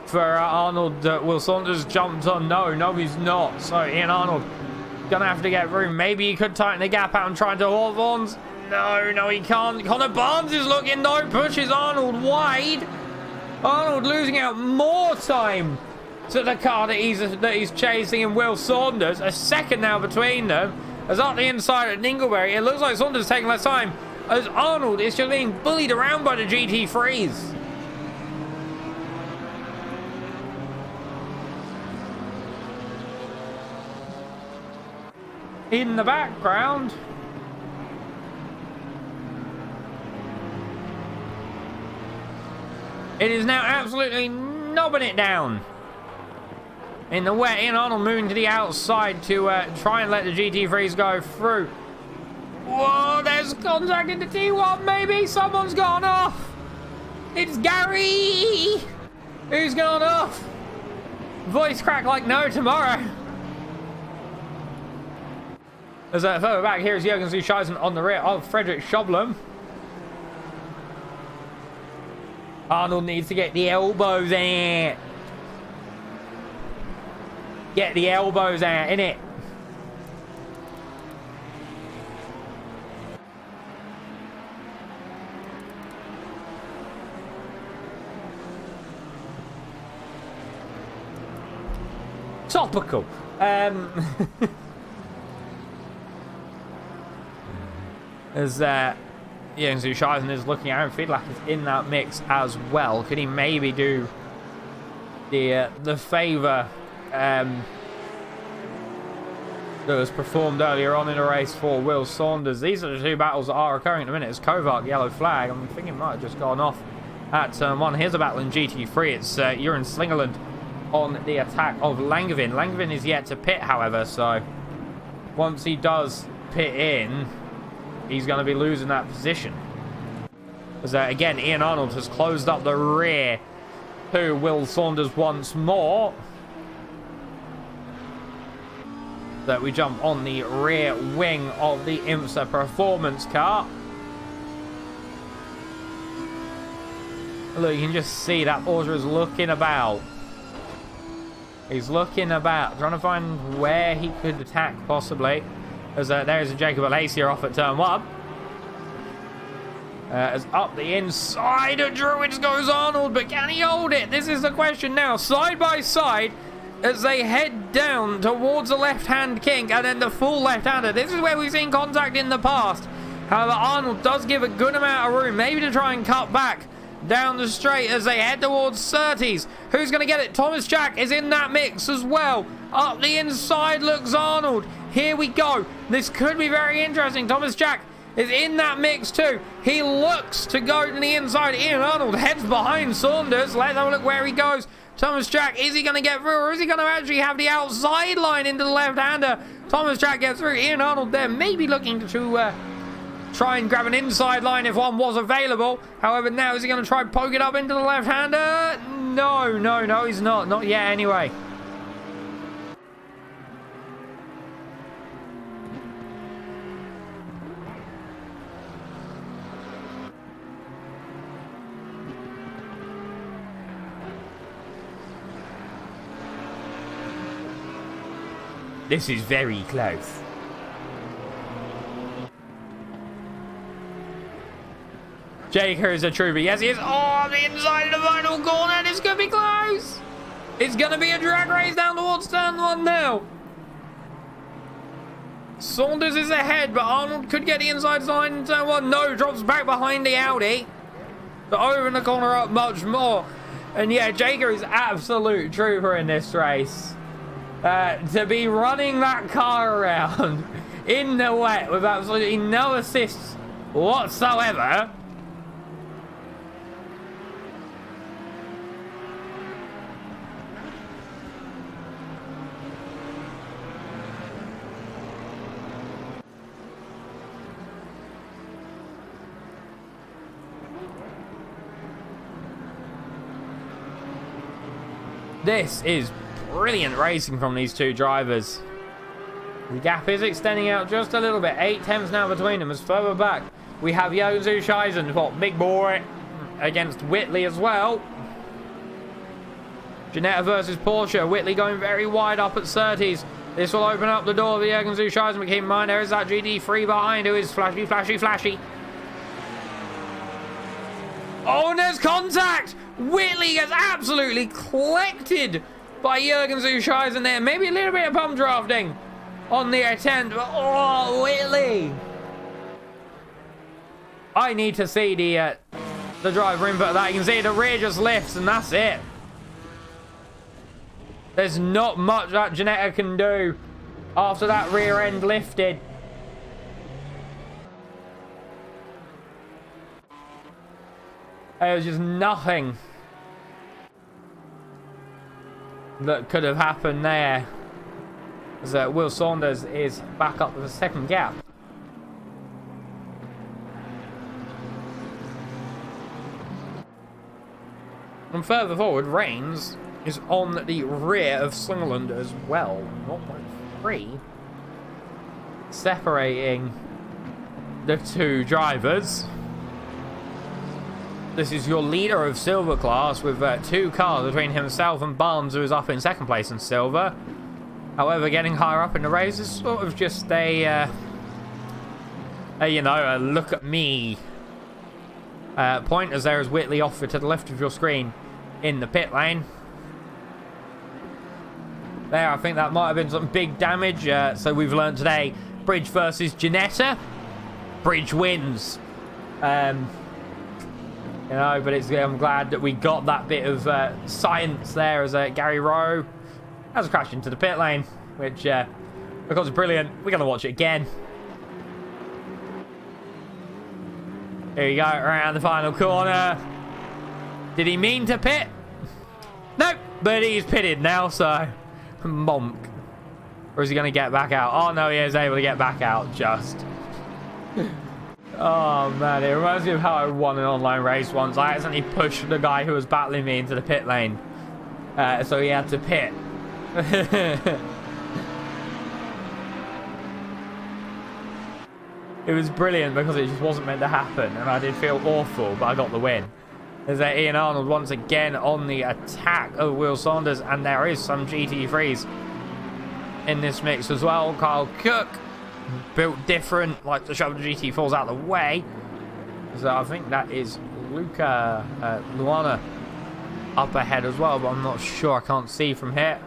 for Arnold that Will Saunders jumped on? No, he's not. So Ian Arnold going to have to get room. Maybe he could tighten the gap out and try to Hawthorne's. No, he can't. Connor Barnes is looking though, pushes Arnold wide. Arnold losing out more time to the car that he's chasing, and Will Saunders. A second now between them. As up the inside at Dingleberry, it looks like Saunders is taking less time, as Arnold is just being bullied around by the GT3s. In the background, it is now absolutely knobbing it down. In the wet, Ian Arnold moving to the outside to try and let the GT3s go through. Whoa, there's contact in the T1, maybe. Someone's gone off. It's Gary. Who's gone off? Voice crack like no tomorrow. As further back, here is Jürgen Zuscheisen on the rear of Frederick Schoblum. Arnold needs to get the elbows out. Get the elbows out, innit? Topical. As Jens Zuscheisen is looking out, Fiedlach is in that mix as well. Could he maybe do the favour that was performed earlier on in the race for Will Saunders? These are the 2 battles that are occurring at the minute. It's Kovac, yellow flag. I'm thinking it might have just gone off at turn 1. Here's a battle in GT3. It's Jeroen Slingerland on the attack of Langevin. Langevin is yet to pit, however, so once he does pit in, he's going to be losing that position. As again, Ian Arnold has closed up the rear to Will Saunders once more. That we jump on the rear wing of the IMSA performance car. Look, you can just see that Porsche is looking about. He's looking about, trying to find where he could attack, possibly. As there's a Jacob Alacia off at turn 1. As up the inside of Druids goes Arnold, but can he hold it? This is the question now. Side by side, as they head down towards the left-hand kink and then the full left-hander. This is where we've seen contact in the past. However, Arnold does give a good amount of room, maybe to try and cut back down the straight as they head towards Surtees. Who's going to get it? Thomas Jack is in that mix as well. Up the inside looks Arnold. Here we go. This could be very interesting. Thomas Jack is in that mix too. He looks to go to the inside. Ian Arnold heads behind Saunders. Let's have a look where he goes. Thomas Jack, is he going to get through, or is he going to actually have the outside line into the left-hander? Thomas Jack gets through. Ian Arnold there, maybe looking to try and grab an inside line if one was available. However, now is he going to try and poke it up into the left-hander? No, he's not. Not yet, anyway. This is very close. Jaker is a trooper. Yes, he is. Oh, on the inside of the final corner. This could be close. It's going to be a drag race down towards turn 1 now. Saunders is ahead, but Arnold could get the inside line in turn 1. No, drops back behind the Audi. But over in the corner up much more. And yeah, Jaker is absolute trooper in this race. To be running that car around in the wet with absolutely no assists whatsoever. This is brilliant racing from these two drivers. The gap is extending out just a little bit. 8 tenths now between them. As further back, we have Jürgen Zuscheisen, what, big boy, against Whitley as well. Ginetta versus Porsche. Whitley going very wide up at 30s. This will open up the door for Jürgen Zuscheisen, but keep in mind there is that GT3 behind who is flashy. Oh, and there's contact! Whitley gets absolutely collected by Jürgen Zuscheisen there. Maybe a little bit of pump drafting on the attempt, but oh, Whitley! I need to see the driver input of that. You can see the rear just lifts, and that's it. There's not much that Ginetta can do after that rear end lifted. There was just nothing that could have happened there. As Will Saunders is back up with a second gap. And further forward, Reigns is on the rear of Slingerland as well. 0.3 separating the two drivers. This is your leader of silver class with 2 cars between himself and Barnes, who is up in second place in silver. However, getting higher up in the race is sort of just a look at me point, as there is Whitley off to the left of your screen in the pit lane. There, I think that might have been some big damage. So we've learned today, Bridge versus Ginetta. Bridge wins. But I'm glad that we got that bit of science there, as Gary Rowe has a crash into the pit lane, which, because it's brilliant, we're going to watch it again. Here you go, around the final corner. Did he mean to pit? Nope, but he's pitted now, so monk. Or is he going to get back out? Oh no, he is able to get back out just. Oh man, it reminds me of how I won an online race once. I accidentally pushed the guy who was battling me into the pit lane. So he had to pit. It was brilliant because it just wasn't meant to happen, and I did feel awful, but I got the win. There's Ian Arnold once again on the attack of Will Saunders, and there is some GT3s in this mix as well. Kyle Cook, built different, like to shove the GT4s out of the way. So I think that is Luca Luana up ahead as well, but I'm not sure. I can't see from here.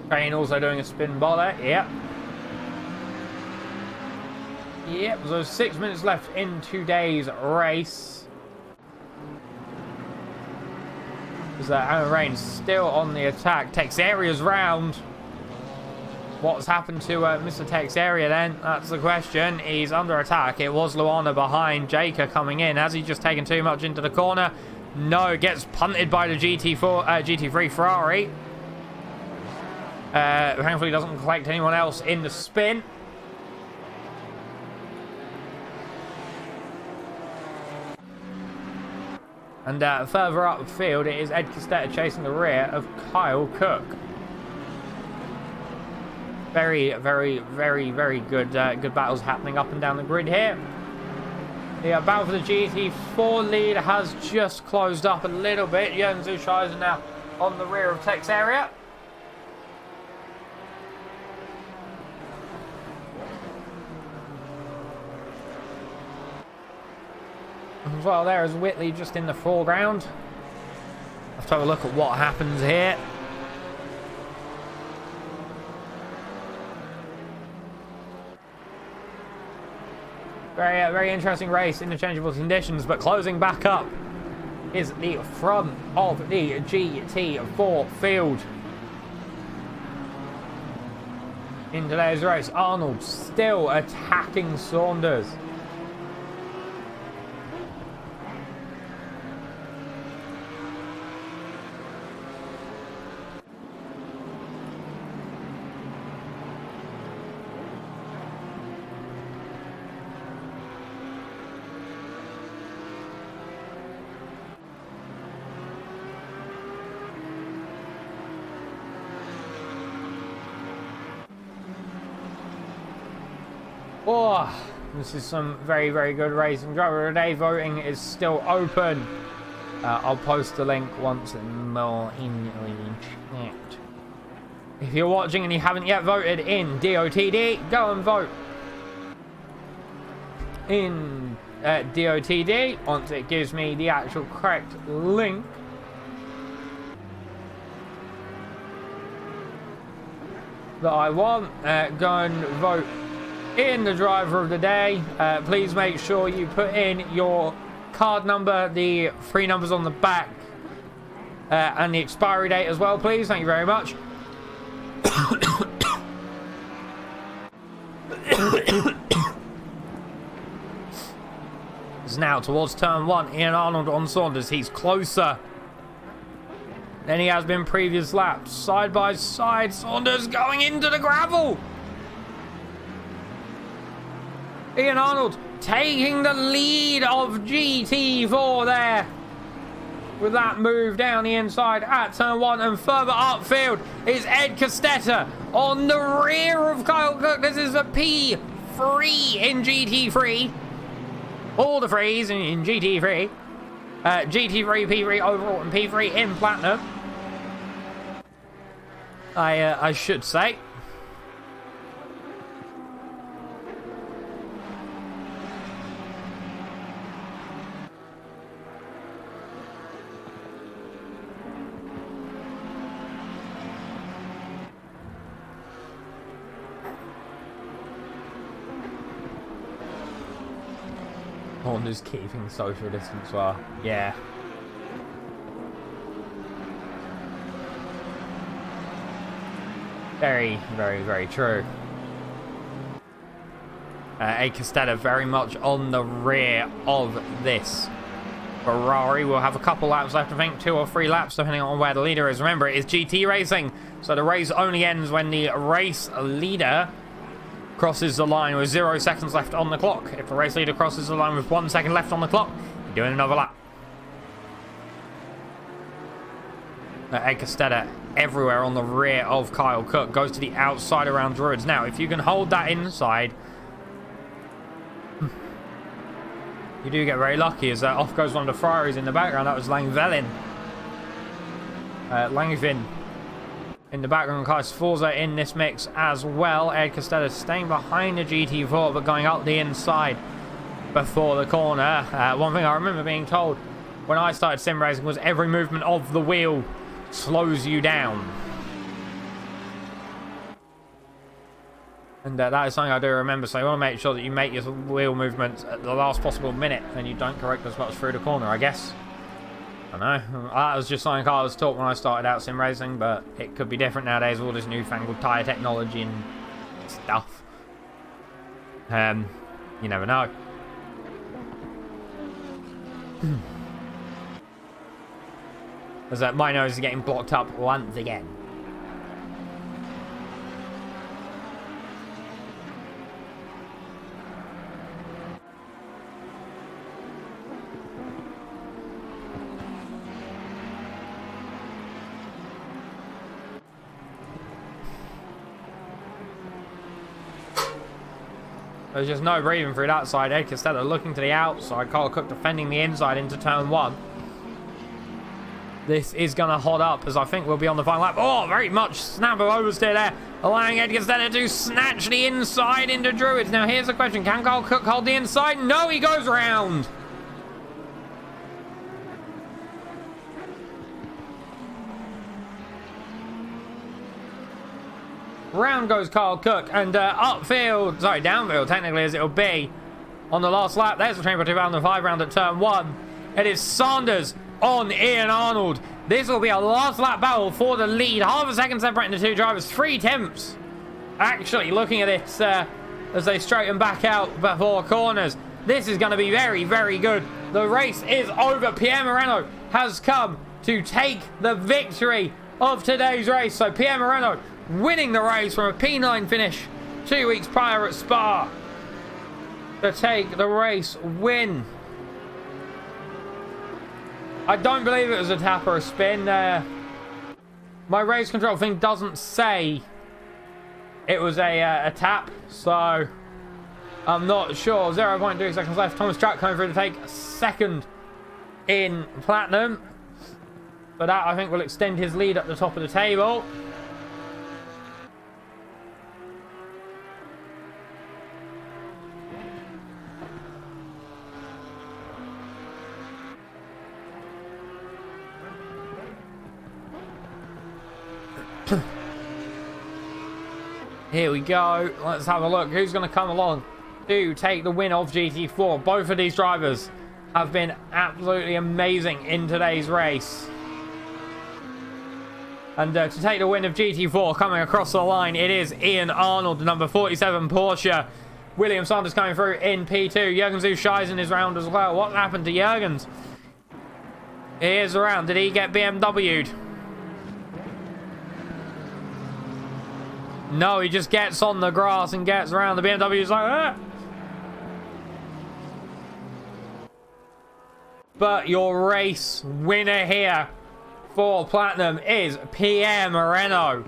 Crane also doing a spin bollard. Yep. Yep, so 6 minutes left in today's race. Aaron Rains still on the attack, takes areas round. What's happened to Mr. Tech's area then? That's the question. He's under attack. It was Luana behind. Jaker coming in. Has he just taken too much into the corner? No, gets punted by the GT3 Ferrari. Thankfully doesn't collect anyone else in the spin. And further upfield, it is Ed Costetta chasing the rear of Kyle Cook. Very, very, very, very good good battles happening up and down the grid here. The battle for the GT4 lead has just closed up a little bit. Jürgen Zuscheiser now on the rear of Tech's area. As well, there is Whitley just in the foreground. Let's have a look at what happens here. Very, very interesting race, interchangeable conditions, but closing back up is the front of the GT4 field. In today's race, Arnold still attacking Saunders. Oh, this is some very, very good racing. Driver of the Day voting is still open. I'll post the link once more in the chat. If you're watching and you haven't yet voted in DOTD, go and vote in DOTD once it gives me the actual correct link. That I want. Go and vote in the driver of the day. Please make sure you put in your card number, the 3 numbers on the back, and the expiry date as well, please. Thank you very much. It's now towards turn 1. Ian Arnold on Saunders. He's closer than he has been previous laps. Side by side, Saunders going into the gravel. Ian Arnold taking the lead of GT4 there with that move down the inside at turn 1, and further upfield is Ed Costetta on the rear of Kyle Cook. This is a P3 in GT3. All the threes in GT3. GT3, P3 overall, and P3 in Platinum. I should say. Honda's keeping social distance well. Yeah. Very, very, very true. A Costetta very much on the rear of this Ferrari. We'll have a couple laps left, I think 2 or 3 laps depending on where the leader is. Remember, it is GT racing, so the race only ends when the race leader crosses the line with 0 seconds left on the clock. If the race leader crosses the line with 1 second left on the clock, you're doing another lap. Ed Costetta everywhere on the rear of Kyle Cook. Goes to the outside around Druids. Now, if you can hold that inside, you do get very lucky, as off goes one of the Ferraris in the background. That was Langevin. Langevin in the background. Kai Sforza in this mix as well. Ed Costetta staying behind the GT4 but going up the inside before the corner. One thing I remember being told when I started sim racing was every movement of the wheel slows you down. And that is something I do remember, so you want to make sure that you make your wheel movements at the last possible minute and you don't correct as much through the corner, I guess. I know. That was just something I was taught when I started out sim racing, but it could be different nowadays with all this newfangled tyre technology and stuff. You never know. As my nose is getting blocked up once again. There's just no breathing through that side. Ed Costello looking to the outside. Carl Cook defending the inside into turn 1. This is going to hot up as I think we'll be on the final lap. Oh, very much snap of oversteer there. Allowing Ed Costello to snatch the inside into Druids. Now here's the question. Can Carl Cook hold the inside? No, he goes round. Round goes Carl Cook, and upfield, sorry, downfield technically as it'll be on the last lap. There's the train for 2005 round at turn 1. It is Sanders on Ian Arnold. This will be a last lap battle for the lead. Half a second separating the two drivers. 3 tenths. Actually, looking at it as they straighten back out before corners. This is going to be very, very good. The race is over. Pierre Moreno has come to take the victory of today's race. So Pierre Moreno winning the race from a P9 finish 2 weeks prior at Spa to take the race win. I don't believe it was a tap or a spin. My race control thing doesn't say it was a tap, so I'm not sure. 0.2 seconds left. Thomas Track coming through to take second in Platinum. But that, I think, will extend his lead at the top of the table. Here we go. Let's have a look. Who's going to come along to take the win of GT4? Both of these drivers have been absolutely amazing in today's race. And to take the win of GT4 coming across the line, it is Ian Arnold, the number 47 Porsche. William Sanders coming through in P2. Jurgens Uscheisen is round as well. What happened to Jurgens? He is around. Did he get BMW'd? No, he just gets on the grass and gets around. The BMW is like, ah! But your race winner here for Platinum is Pierre Moreno.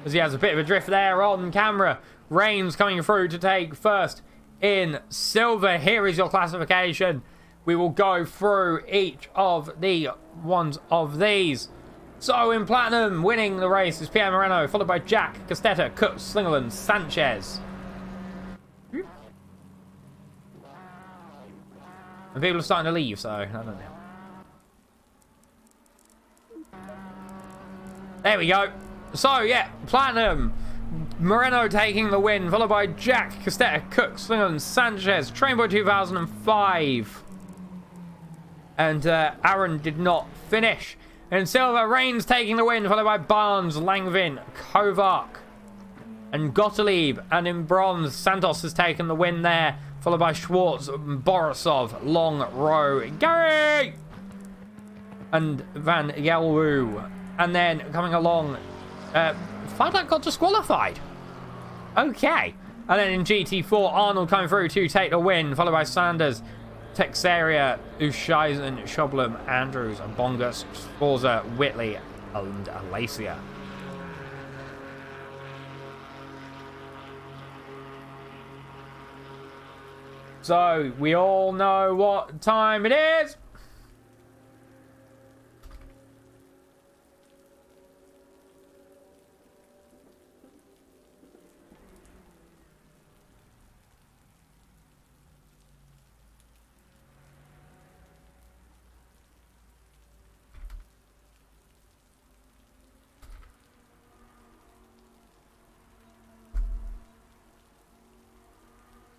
As he has a bit of a drift there on camera. Reigns coming through to take first in silver. Here is your classification. We will go through each of the ones of these. So in Platinum, winning the race is Pierre Moreno, followed by Jack, Castetta, Cook, Slingerland, Sanchez. And people are starting to leave, so I don't know. There we go. So yeah, Platinum, Moreno taking the win, followed by Jack, Castetta, Cook, Slingerland, Sanchez, Trainboy 2005. And Aaron did not finish. In silver, Reigns taking the win, followed by Barnes, Langvin, Kovac, and Gottlieb. And in bronze, Santos has taken the win there, followed by Schwartz, Borisov, Long Row, Gary, and Van Gelwu. And then coming along, Fadlak got disqualified. Okay. And then in GT4, Arnold coming through to take the win, followed by Sanders, Texeria, Uscheisen, Schoblum, Andrews, Bongus, Sforza, Whitley, and Alacia. So, we all know what time it is.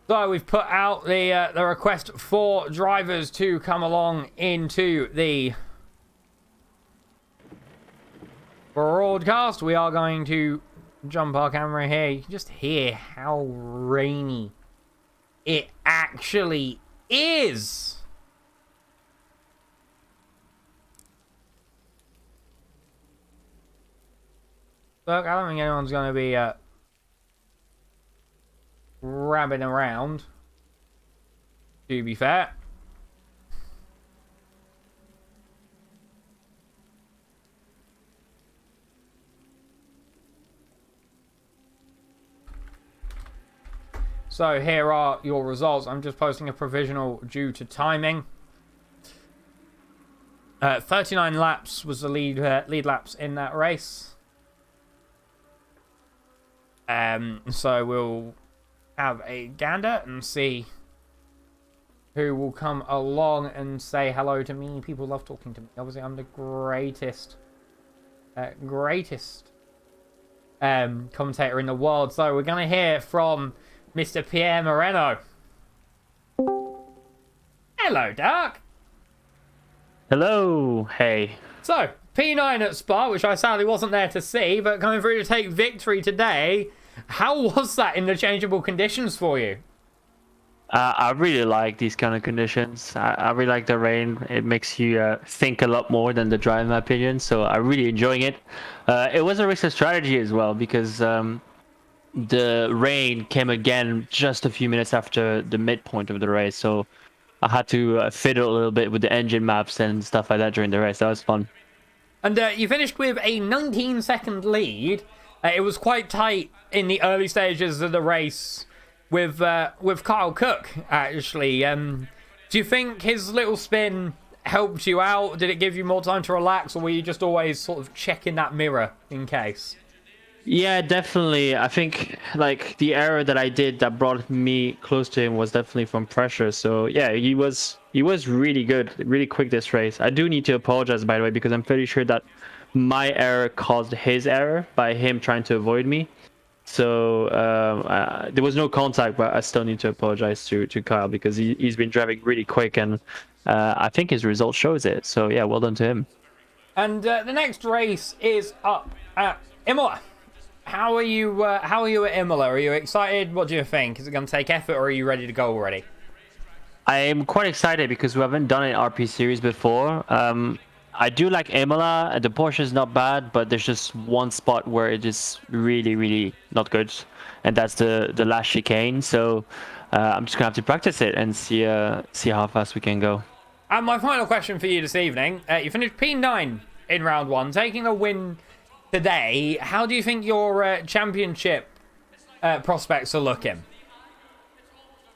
So we've put out the request for drivers to come along into the broadcast. We are going to jump our camera here. You can just hear how rainy it actually is. Look, I don't think anyone's going to be rabbing around, to be fair. So here are your results. I'm just posting a provisional due to timing. 39 laps was the lead laps in that race. So we'll have a gander and see who will come along and say hello to me. People love talking to me. Obviously, I'm the greatest commentator in the world. So we're going to hear from Mr. Pierre Moreno. Hello, Doc. Hello. Hey. So, P9 at Spa, which I sadly wasn't there to see, but coming through to take victory today. How was that in the changeable conditions for you? I really like these kind of conditions. I really like the rain. It makes you think a lot more than the drive, in my opinion. So I'm really enjoying it. It was a race of strategy as well, because the rain came again just a few minutes after the midpoint of the race. So I had to fiddle a little bit with the engine maps and stuff like that during the race. That was fun. And you finished with a 19-second lead. It was quite tight in the early stages of the race with Kyle Cook, actually. Do you think his little spin helped you out? Did it give you more time to relax, or were you just always sort of checking that mirror in case? Yeah, definitely. I think like the error that I did that brought me close to him was definitely from pressure. So yeah, he was really good, really quick this race. I do need to apologize, by the way, because I'm pretty sure that my error caused his error by him trying to avoid me. So there was no contact, but I still need to apologize to Kyle, because he's been driving really quick, and I think his result shows it. So yeah, well done to him. And the next race is up at Imola. How are you at Imola? Are you excited? What do you think? Is it going to take effort, or are you ready to go already? I am quite excited because we haven't done an RP series before. I do like Imola. The Porsche is not bad, but there's just one spot where it is really, really not good, and that's the last chicane. So I'm just gonna have to practice it and see how fast we can go. And my final question for you this evening: you finished P9 in round one, taking a win today. How do you think your championship prospects are looking?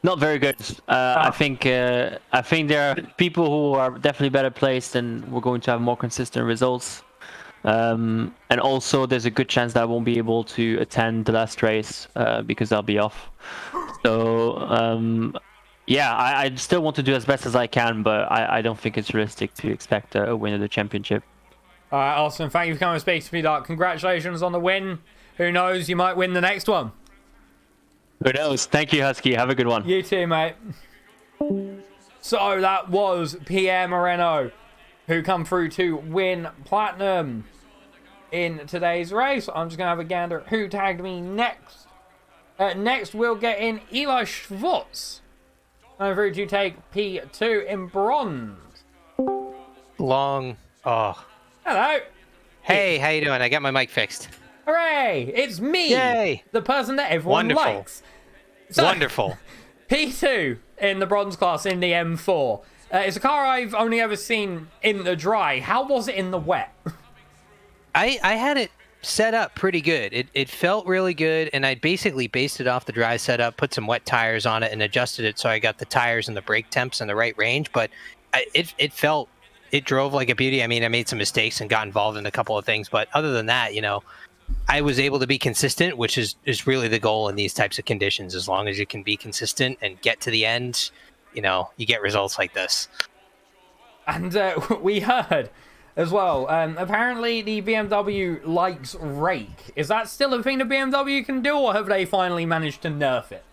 Not very good. I think there are people who are definitely better placed, and we're going to have more consistent results. And also, there's a good chance that I won't be able to attend the last race because I'll be off. So yeah, I still want to do as best as I can, but I don't think it's realistic to expect a win of the championship. All right, awesome. Thank you for coming and speaking to me, Doc. Congratulations on the win. Who knows? You might win the next one. Who knows? Thank you, Husky. Have a good one. You too, mate. So that was Pierre Moreno, who come through to win platinum in today's race. I'm just going to have a gander at who tagged me next. Next, we'll get in Eli Schwartz. Coming through to take P2 in bronze. Hello. Hey, how you doing? I got my mic fixed. Hooray! It's me! Yay! The person that everyone likes. So, Wonderful. P2 in the bronze class in the M4. It's a car I've only ever seen in the dry. How was it in the wet? I had it set up pretty good. It felt really good, and I basically based it off the dry setup, put some wet tires on it, and adjusted it so I got the tires and the brake temps in the right range. But it drove like a beauty. I mean, I made some mistakes and got involved in a couple of things, but other than that, I was able to be consistent, which is really the goal in these types of conditions. As long as you can be consistent and get to the end, you get results like this. And we heard as well, apparently the BMW likes rake. Is that still a thing the BMW can do, or have they finally managed to nerf it?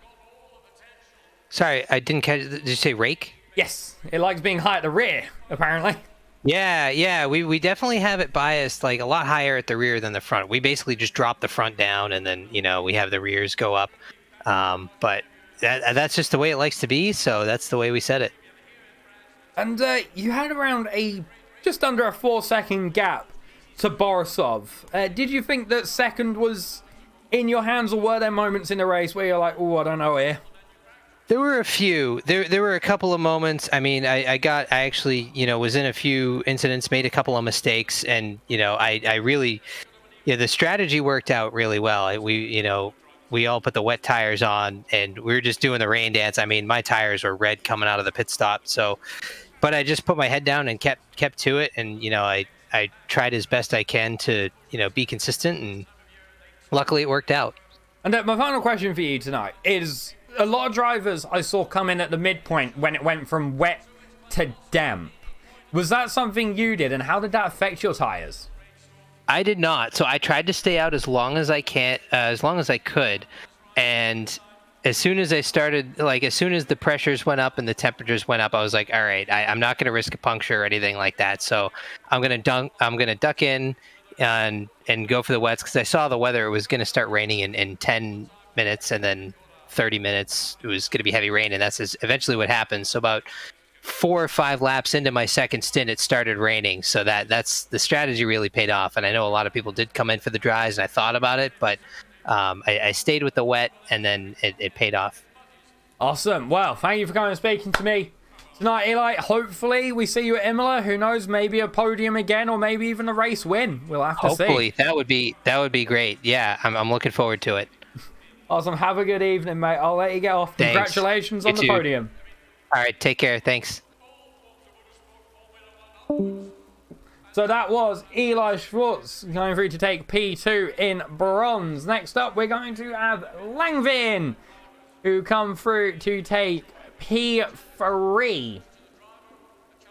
Sorry, I didn't catch. Did you say rake? Yes, it likes being high at the rear, apparently. Yeah. We definitely have it biased like a lot higher at the rear than the front. We basically just drop the front down, and then we have the rears go up. But that's just the way it likes to be. So that's the way we set it. And you had around just under a 4-second gap to Borisov. Did you think that second was in your hands, or were there moments in the race where you're like, oh, I don't know here? There were a few. There were a couple of moments. I mean, I actually, was in a few incidents, made a couple of mistakes, and I really, the strategy worked out really well. We all put the wet tires on, and we were just doing the rain dance. I mean, my tires were red coming out of the pit stop. So, but I just put my head down and kept to it, and I tried as best I can to be consistent, and luckily it worked out. And my final question for you tonight is: a lot of drivers I saw come in at the midpoint when it went from wet to damp. Was that something you did, and how did that affect your tires? I did not. So I tried to stay out as long as I could, and as soon as I started, as soon as the pressures went up and the temperatures went up, I was like, all right, I'm not going to risk a puncture or anything like that. So I'm going to duck in and go for the wets, because I saw the weather. It was going to start raining in 10 minutes, and then 30 minutes it was going to be heavy rain, and that's eventually what happened. So about 4 or 5 laps into my second stint, it started raining. So that's the strategy really paid off. And I know a lot of people did come in for the dries, and I thought about it, but I stayed with the wet, and then it paid off. Awesome. Well, thank you for coming and speaking to me tonight, Eli. Hopefully we see you at Imola. Who knows, maybe a podium again, or maybe even a race win. We'll have to see. Hopefully. That would be great. Yeah, I'm looking forward to it. Awesome. Have a good evening, mate. I'll let you get off. Thanks. Congratulations on the podium. All right, take care. Thanks. So that was Eli Schwartz going through to take P2 in bronze. Next up, we're going to have Langvin, who come through to take P3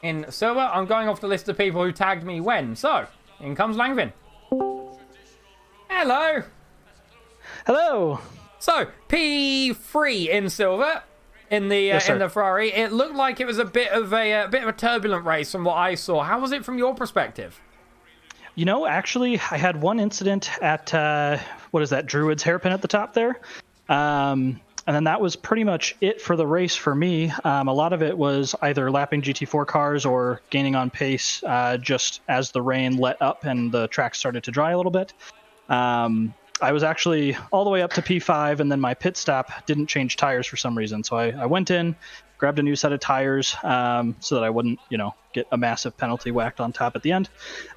in silver. I'm going off the list of people who tagged me when. So, in comes Langvin. Hello. Hello. So, P3 in silver. In the in the Ferrari, it looked like it was a bit of a turbulent race from what I saw. How was it from your perspective? Actually, I had one incident at what is that, Druid's hairpin at the top there, and then that was pretty much it for the race for me. A lot of it was either lapping GT4 cars or gaining on pace just as the rain let up and the track started to dry a little bit. I was actually all the way up to P5, and then my pit stop didn't change tires for some reason. So I went in, grabbed a new set of tires so that I wouldn't, get a massive penalty whacked on top at the end.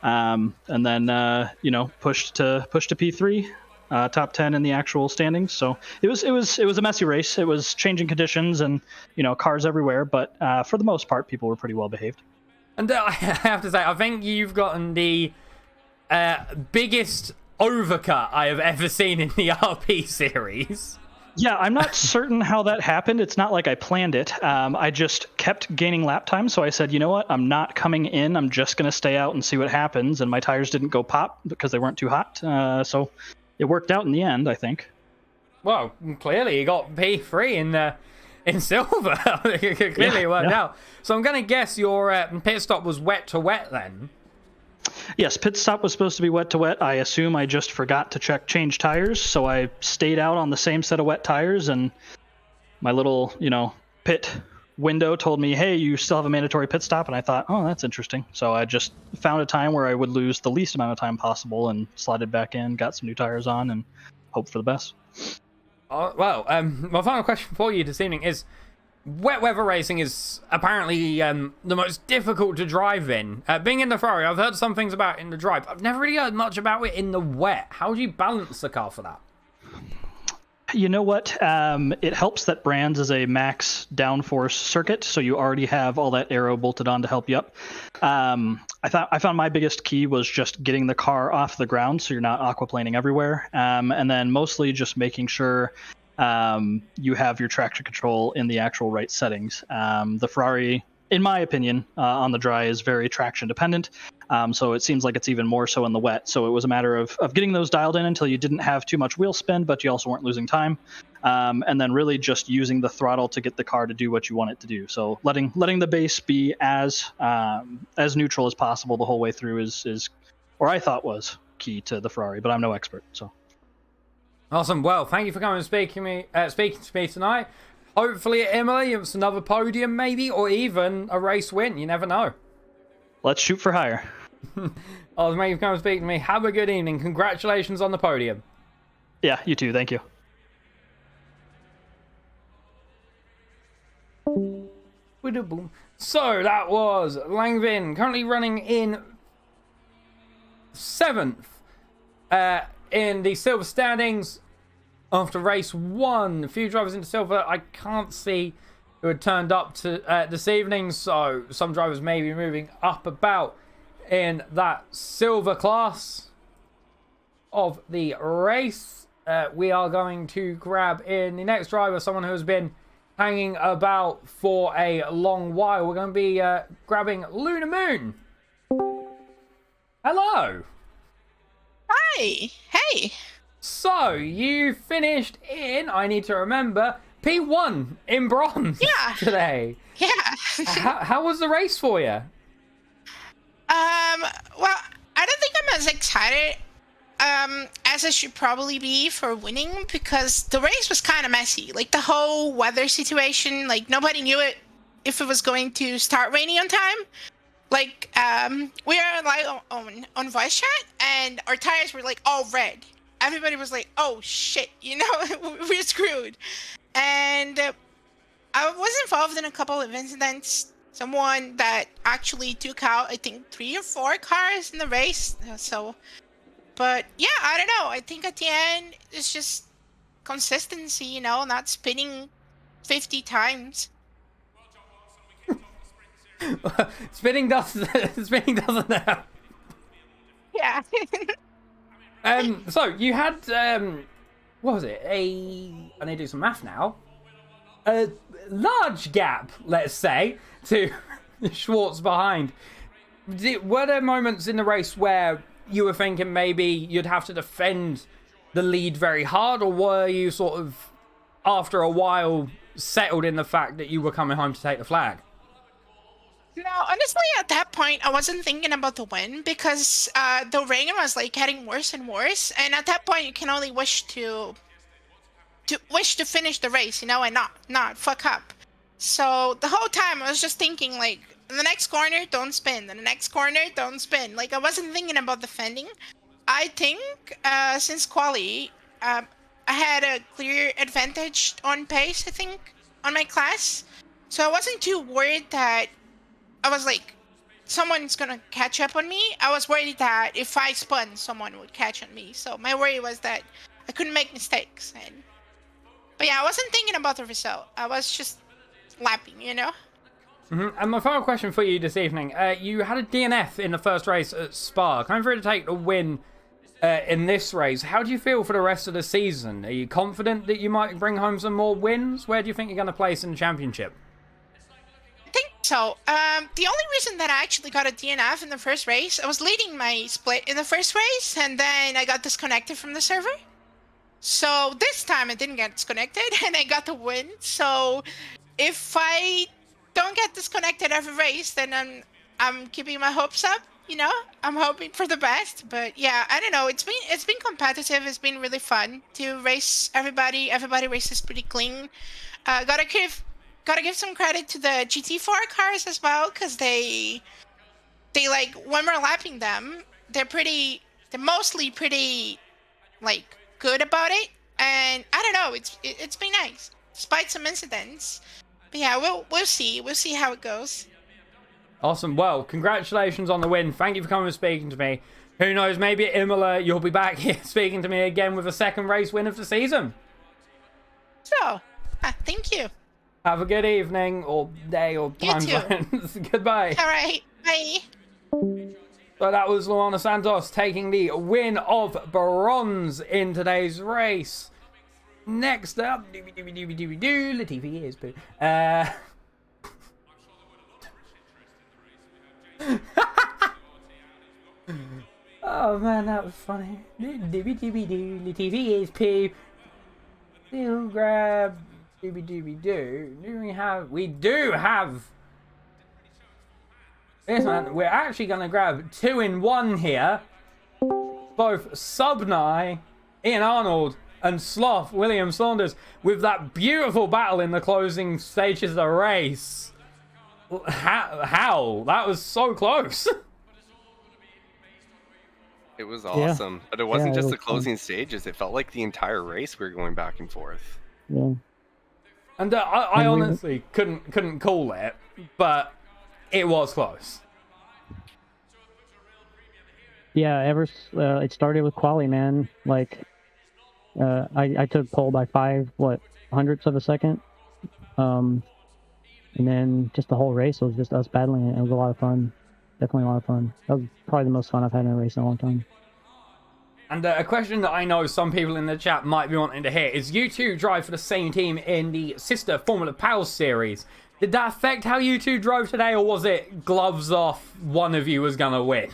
And then, pushed to P3, top 10 in the actual standings. So it was a messy race. It was changing conditions and, cars everywhere. But for the most part, people were pretty well behaved. And I have to say, I think you've gotten the biggest overcut I have ever seen in the RP series. Yeah, I'm not certain how that happened. It's not like I planned it. I just kept gaining lap time, so I said, you know what, I'm not coming in. I'm just going to stay out and see what happens, and my tires didn't go pop because they weren't too hot. So it worked out in the end, I think. Well, clearly you got P3 in silver. Clearly it worked out. So I'm going to guess your pit stop was wet to wet then. Yes, pit stop was supposed to be wet to wet. I assume I just forgot to change tires, so I stayed out on the same set of wet tires, and my little, pit window told me, hey, you still have a mandatory pit stop, and I thought, oh, that's interesting. So I just found a time where I would lose the least amount of time possible and slided back in, got some new tires on, and hoped for the best. Well, my final question for you this evening is, wet weather racing is apparently the most difficult to drive in. Being in the Ferrari, I've heard some things about it in the dry, but I've never really heard much about it in the wet. How do you balance the car for that? You know what? It helps that Brands is a max downforce circuit, so you already have all that aero bolted on to help you up. I found my biggest key was just getting the car off the ground so you're not aquaplaning everywhere, and then mostly just making sure you have your traction control in the actual right settings. The Ferrari in my opinion, on the dry is very traction dependent. So it seems like it's even more so in the wet. So it was a matter of getting those dialed in until you didn't have too much wheel spin, but you also weren't losing time. And then really just using the throttle to get the car to do what you want it to do. So letting the base be as neutral as possible the whole way through is, or I thought was, key to the Ferrari, but I'm no expert. So awesome. Well, thank you for coming and speaking to me tonight. Hopefully at Imola, it's another podium maybe, or even a race win. You never know. Let's shoot for higher. Thank you for coming and speaking to me. Have a good evening. Congratulations on the podium. Yeah, you too. Thank you. So that was Langvin, currently running in 7th in the silver standings after race 1. A few drivers into silver I can't see who had turned up to this evening, so some drivers may be moving up about in that silver class of the race. We are going to grab in the next driver, someone who has been hanging about for a long while. We're going to be grabbing Luna Moon. Hello. Hi. Hey. So, you finished in, I need to remember, P1 in bronze today. Yeah. How was the race for you? Well, I don't think I'm as excited as I should probably be for winning, because the race was kind of messy. Like, the whole weather situation, like, nobody knew if it was going to start raining on time. Like, we are like on voice chat, and our tires were like all red. Everybody was like, oh shit, we're screwed. And I was involved in a couple of incidents. Someone that actually took out, I think, 3 or 4 cars in the race. So, but yeah, I don't know. I think at the end, it's just consistency, not spinning 50 times. Spinning doesn't help. Yeah. So you had what was it? I need to do some math now. A large gap, let's say, to Schwartz behind. Were there moments in the race where you were thinking maybe you'd have to defend the lead very hard, or were you sort of, after a while, settled in the fact that you were coming home to take the flag? No, honestly, at that point, I wasn't thinking about the win, because the rain was like getting worse and worse, and at that point, you can only wish to finish the race, and not fuck up. So the whole time, I was just thinking, like, the next corner, don't spin. The next corner, don't spin. Like, I wasn't thinking about defending. I think since quali, I had a clear advantage on pace, I think, on my class. So I wasn't too worried that I was like, someone's gonna catch up on me. I was worried that if I spun, someone would catch on me. So my worry was that I couldn't make mistakes. But yeah, I wasn't thinking about the result. I was just lapping, Mm-hmm. And my final question for you this evening. You had a DNF in the first race at Spa. Coming through to take the win in this race. How do you feel for the rest of the season? Are you confident that you might bring home some more wins? Where do you think you're going to place in the championship? I think so. The only reason that I actually got a DNF in the first race, I was leading my split in the first race, and then I got disconnected from the server. So this time I didn't get disconnected, and I got the win. So if I don't get disconnected every race, then I'm keeping my hopes up. I'm hoping for the best. But yeah, I don't know. It's been competitive. It's been really fun to race everybody. Everybody races pretty clean. Gotta give some credit to the GT4 cars as well, because they like, when we're lapping them, they're mostly pretty like good about it, and I don't know, it's been nice despite some incidents. But yeah, we'll see how it goes. Awesome. Well, congratulations on the win. Thank you for coming and speaking to me. Who knows, maybe at Imola you'll be back here speaking to me again with a second race win of the season. So thank you. Have a good evening, or day, or time zones. Goodbye. All right, bye. So that was Luana Santos taking the win of bronze in today's race. Next up, Latifi is boo. Oh man, that was funny. The TV is poo. Still grab. Dooby dooby doo. We do have. Yes, man. We're actually gonna grab 2 in 1 here. Both Subnai, Ian Arnold, and Sloth William Saunders with that beautiful battle in the closing stages of the race. How? That was so close. It was awesome, Yeah. but it wasn't Yeah, it just was the closing stages. It felt like the entire race we were going back and forth. Yeah. And I honestly couldn't call it, but it was close. Yeah, it started with quali, man. Like, I took pole by 5 hundredths of a second, and then just the whole race was just us battling it. It was a lot of fun, definitely a lot of fun. That was probably the most fun I've had in a race in a long time. And a question that I know some people in the chat might be wanting to hear is: you two drive for the same team in the sister Formula Pals series. Did that affect how you two drove today, or was it gloves off? One of you was gonna win.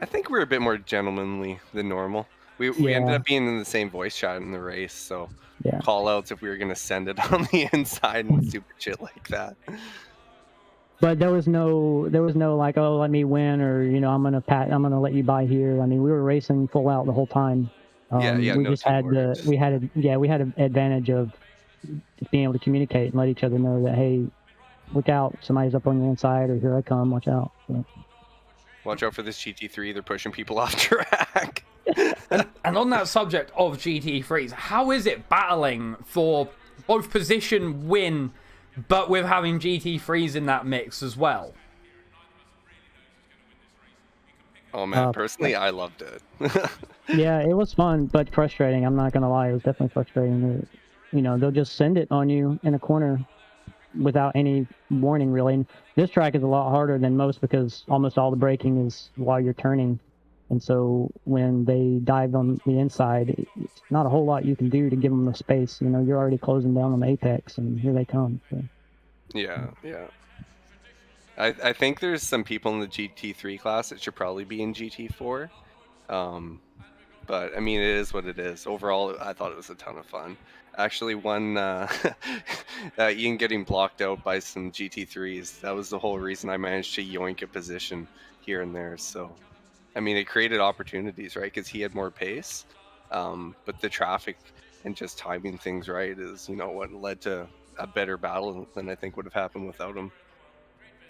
I think we were a bit more gentlemanly than normal. We ended up being in the same voice chat in the race, so Yeah. call outs if we were gonna send it on the inside and stupid shit like that. But there was no like, oh, let me win, or I'm gonna let you by here. I mean, we were racing full out the whole time. We no just had teamwork. we had an advantage of just being able to communicate and let each other know that, hey, look out, somebody's up on your inside, or here I come, watch out. So, Watch out for this GT3, they're pushing people off track. And on that subject of GT3s, how is it battling for both position win, but with having GT3s in that mix as well? Oh man, personally, I loved it. yeah, it was fun, but frustrating. I'm not gonna lie, it was definitely frustrating. They'll just send it on you in a corner without any warning, really. And this track is a lot harder than most because almost all the braking is while you're turning. And so when they dive on the inside, it's not a whole lot you can do to give them the space. You're already closing down on the apex, and here they come. So. Yeah. I think there's some people in the GT3 class that should probably be in GT4. But, I mean, it is what it is. Overall, I thought it was a ton of fun. Actually, one, Ian getting blocked out by some GT3s, that was the whole reason I managed to yoink a position here and there. So, I mean, it created opportunities, right? Because he had more pace. But the traffic and just timing things right is, what led to a better battle than I think would have happened without him.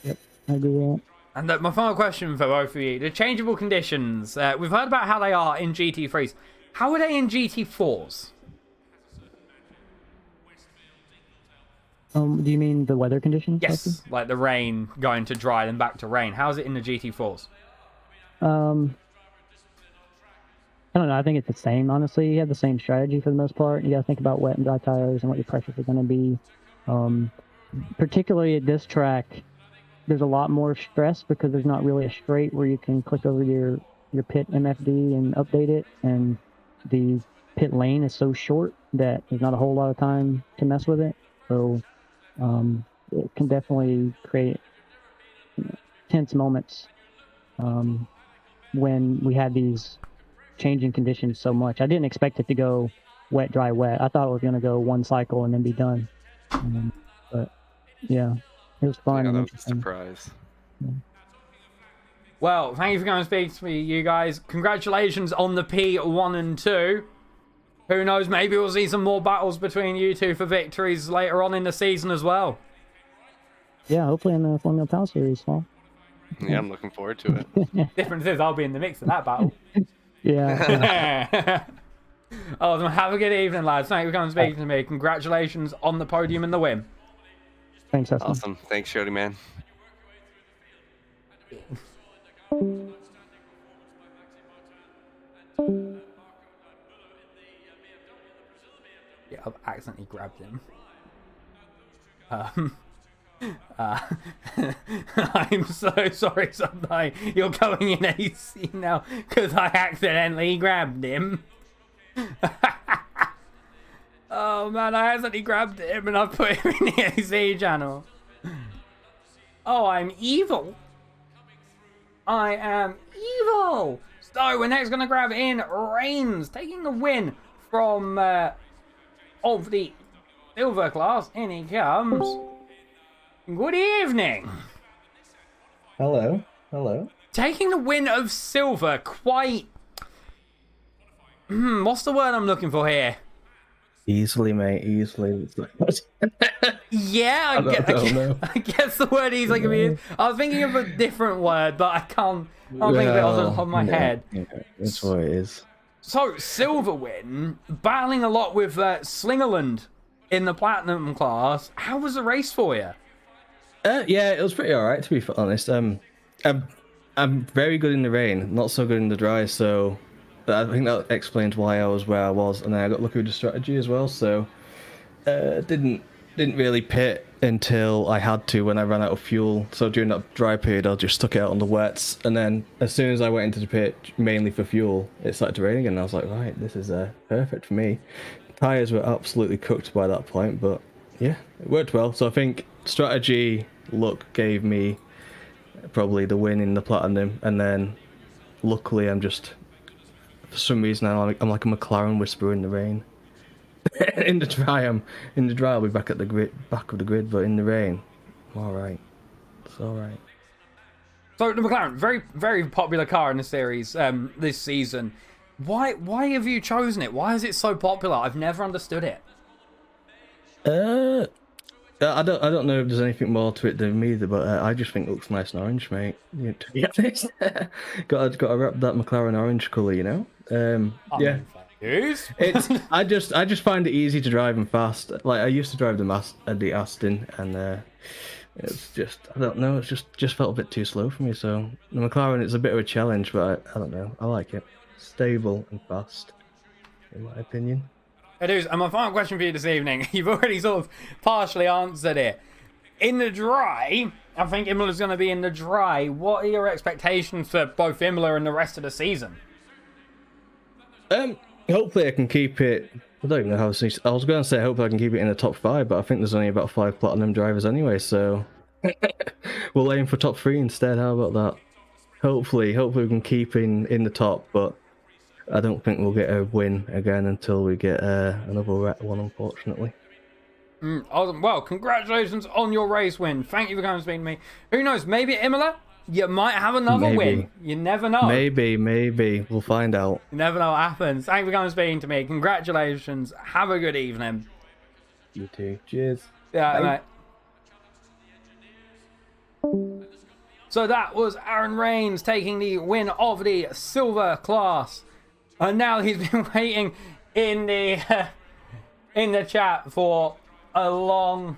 Yep, I agree with that. And my final question for both of you: the changeable conditions. We've heard about how they are in GT3s. How are they in GT4s? Do you mean the weather conditions? Yes, like the rain going to dry then back to rain. How's it in the GT4s? I don't know. I think it's the same, honestly. You have the same strategy for the most part. You got to think about wet and dry tires and what your pressures are going to be. Particularly at this track, there's a lot more stress because there's not really a straight where you can click over your pit MFD and update it. And the pit lane is so short that there's not a whole lot of time to mess with it. So it can definitely create tense moments when we had these changing conditions so much. I didn't expect it to go wet, dry, wet. I thought it was going to go one cycle and then be done. But yeah, it was fun. Yeah, and that was a interesting. surprise. Yeah. Well, thank you for coming and speaking to me, you guys. Congratulations on the P1 and 2. Who knows, maybe we'll see some more battles between you two for victories later on in the season as well. Yeah, hopefully in the Formula Pal series, fall. Yeah, I'm looking forward to it. Difference is I'll be in the mix of that battle. Yeah. Awesome. Have a good evening, lads. Thank you for coming and speaking to me. Congratulations on the podium and the win. Thanks, Huston. Awesome. Thanks, Shody, man. Yeah, I've accidentally grabbed him. I'm so sorry, Sunday. You're going in AC now because I accidentally grabbed him. Oh man, I accidentally grabbed him and I put him in the AC channel. Oh, I'm evil. I am evil. So we're next going to grab in Reigns, taking the win from of the silver class. In he comes. Good evening. Hello. Hello. Taking the win of silver, quite... what's the word I'm looking for here? Easily, mate. Easily. Yeah, I don't know. I guess the word easily can be... I was thinking of a different word, but I can't think of it off the top of my head. Yeah, that's what it is. So, silver win, battling a lot with Slingerland in the platinum class. How was the race for you? Yeah, it was pretty alright, to be honest. I'm very good in the rain, not so good in the dry, so I think that explains why I was where I was, and then I got lucky with the strategy as well, so didn't really pit until I had to when I ran out of fuel. So during that dry period, I just stuck it out on the wets, and then as soon as I went into the pit, mainly for fuel, it started to rain again, and I was like, right, this is perfect for me. Tyres were absolutely cooked by that point, but yeah, it worked well. So I think strategy, luck gave me probably the win in the platinum, and then luckily I'm just, for some reason, I'm like a McLaren whisperer in the rain. In the dry, I'll be back at the back of the grid, but in the rain, I'm all right. It's all right. So the McLaren, very, very popular car in the series this season. Why have you chosen it? Why is it so popular? I've never understood it. I don't know if there's anything more to it than me, but I just think it looks nice and orange, mate. To be honest, got to wrap that McLaren orange colour, you know. Yeah. It's I just find it easy to drive and fast. Like I used to drive the Aston, and it's just, I don't know, it's just felt a bit too slow for me. So the McLaren is a bit of a challenge, but I don't know, I like it. Stable and fast, in my opinion. It is. And my final question for you this evening, you've already sort of partially answered it. In the dry, I think Imola's going to be in the dry. What are your expectations for both Imola and the rest of the season? Hopefully I can keep it. I don't even know how to. I was going to say hopefully I can keep it in the top 5, but I think there's only about 5 platinum drivers anyway, so we'll aim for top 3 instead. How about that? Hopefully we can keep in the top, but I don't think we'll get a win again until we get another one, unfortunately. Awesome. Well, congratulations on your race win. Thank you for coming and speaking to me. Who knows? Maybe at Imola, you might have another win. You never know. Maybe. We'll find out. You never know what happens. Thank you for coming and speaking to me. Congratulations. Have a good evening. You too. Cheers. Yeah, mate. So that was Aaron Reigns taking the win of the silver class. And now he's been waiting in the chat for a long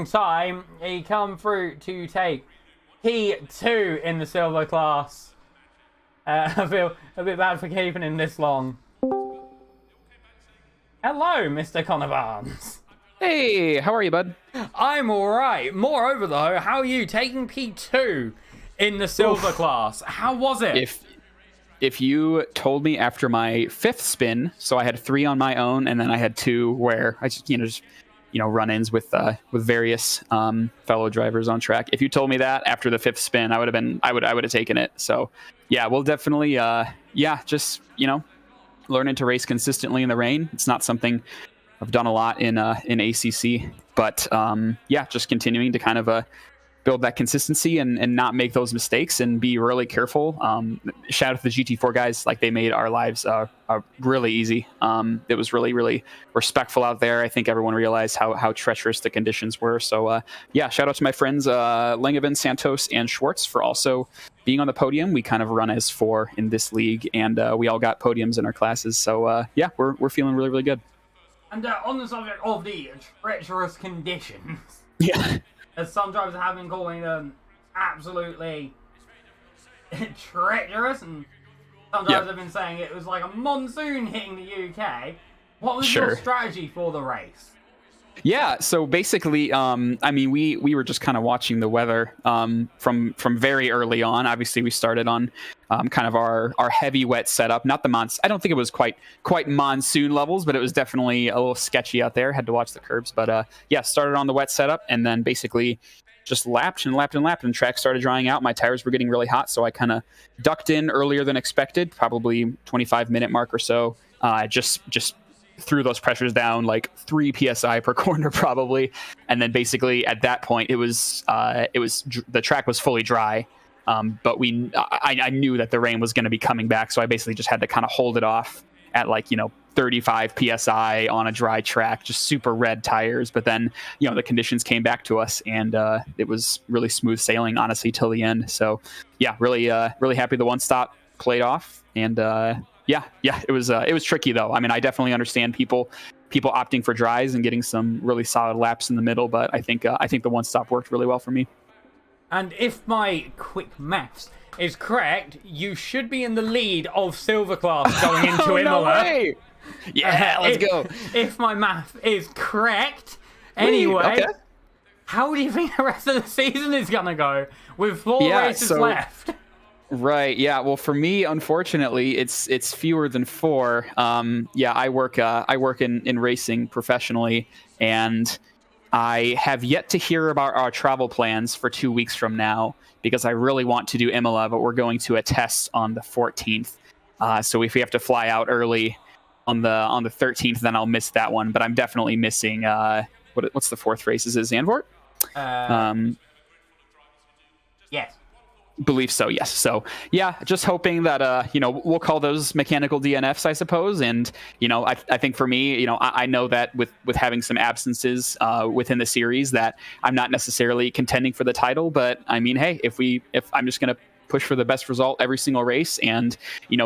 time. He come through to take P2 in the silver class. I feel a bit bad for keeping him this long. Hello, Mr. Connor Barnes. Hey, how are you, bud? I'm alright. Moreover, though, how are you taking P2 in the silver class? How was it? If you told me after my 5th spin, so I had 3 on my own, and then I had 2 where I just run-ins with various fellow drivers on track. If you told me that after the 5th spin, I would have taken it. So yeah, we'll definitely just learning to race consistently in the rain. It's not something I've done a lot in ACC, but just continuing to kind of build that consistency and not make those mistakes and be really careful. Shout out to the GT4 guys, like they made our lives really easy. It was really, really respectful out there. I think everyone realized how treacherous the conditions were. So shout out to my friends Langevin, Santos, and Schwartz for also being on the podium. We kind of run as 4 in this league, and we all got podiums in our classes. So we're feeling really, really good. And on the subject of the treacherous conditions, yeah, as some drivers have been calling them absolutely treacherous, and some drivers have been saying it was like a monsoon hitting the UK. What was your strategy for the race? Yeah, so basically, we were just kind of watching the weather from very early on. Obviously, we started on kind of our heavy wet setup. Not the I don't think it was quite monsoon levels, but it was definitely a little sketchy out there. Had to watch the curbs, but started on the wet setup, and then basically just lapped and lapped and lapped, and track started drying out. My tires were getting really hot, so I kind of ducked in earlier than expected, probably 25-minute mark or so. Just threw those pressures down like 3 psi per corner probably, and then basically at that point it was the track was fully dry, but I knew that the rain was going to be coming back, so I basically just had to kind of hold it off at 35 psi on a dry track, just super red tires. But then the conditions came back to us, and it was really smooth sailing, honestly, till the end. So yeah, really happy the one stop played off. And yeah, it was tricky though. I mean, I definitely understand people opting for dries and getting some really solid laps in the middle, but I think the one stop worked really well for me. And if my quick maths is correct, you should be in the lead of Silver Class going into Imola. No way! Yeah, let's go. If my math is correct. Anyway, okay. How do you think the rest of the season is going to go with 4 races left? Right. Yeah. Well, for me, unfortunately, it's fewer than 4. I work in racing professionally, and I have yet to hear about our travel plans for 2 weeks from now, because I really want to do Imola, but we're going to a test on the 14th. So if we have to fly out early on the 13th, then I'll miss that one. But I'm definitely missing what's the 4th race? Is it Zandvoort? Yes. Believe so, yes. So yeah, just hoping that we'll call those mechanical DNFs, I suppose. And I think for me, I know that with having some absences within the series, that I'm not necessarily contending for the title. But I mean, hey, if I'm just gonna push for the best result every single race, and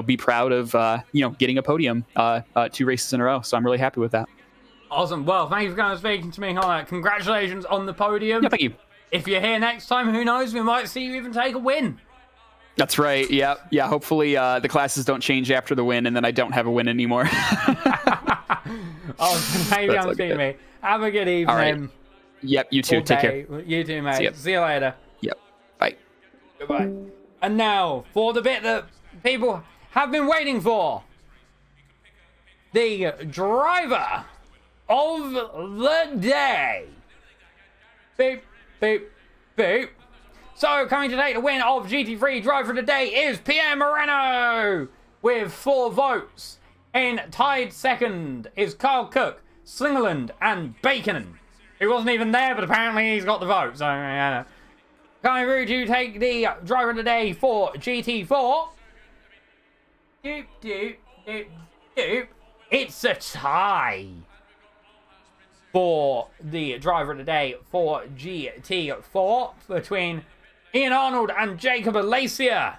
be proud of getting a podium 2 races in a row. So I'm really happy with that. Awesome. Well, thank you for coming and speaking to me, Connor. Congratulations on the podium. Yeah, thank you. If you're here next time, who knows? We might see you even take a win. That's right. Yeah. Hopefully the classes don't change after the win, and then I don't have a win anymore. Maybe I'm seeing me. Have a good evening. All right. Yep. You too. Take care. You too, mate. See you later. Yep. Bye. Goodbye. And now for the bit that people have been waiting for. The driver of the day. Beep, beep, beep. So, coming to take the win of GT3 Driver of the Day is Pierre Moreno with 4 votes. In tied second is Carl Cook, Slingerland, and Bacon, who wasn't even there, but apparently he's got the vote. So, yeah. Coming through to take the Driver of the Day for GT4. Doop, doop, doop, doop. It's a tie for the Driver of the Day for GT4 between Ian Arnold and Jacob Alacia.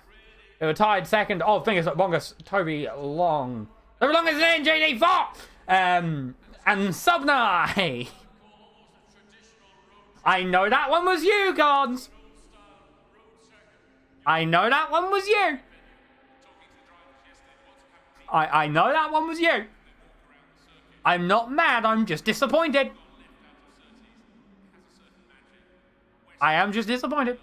They were tied second. Oh, fingers up, bongus, Toby Long. The longest in GT4! And Subnai. I know that one was you, Gons. I know that one was you. I know that one was you. I'm not mad, I'm just disappointed. I am just disappointed.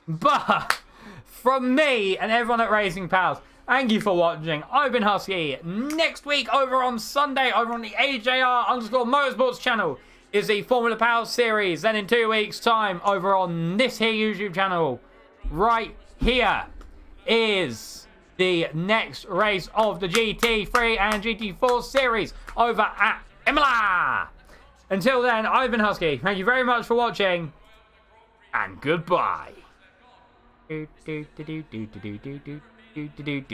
But from me and everyone at Racing Pals, thank you for watching. I've been Husky. Next week over on Sunday, over on the AJR_Motorsports channel, is the Formula Pals series. Then in 2 weeks' time, over on this here YouTube channel, right here, is the next race of the GT3 and GT4 series over at Imola. Until then, I've been Husky. Thank you very much for watching, and goodbye.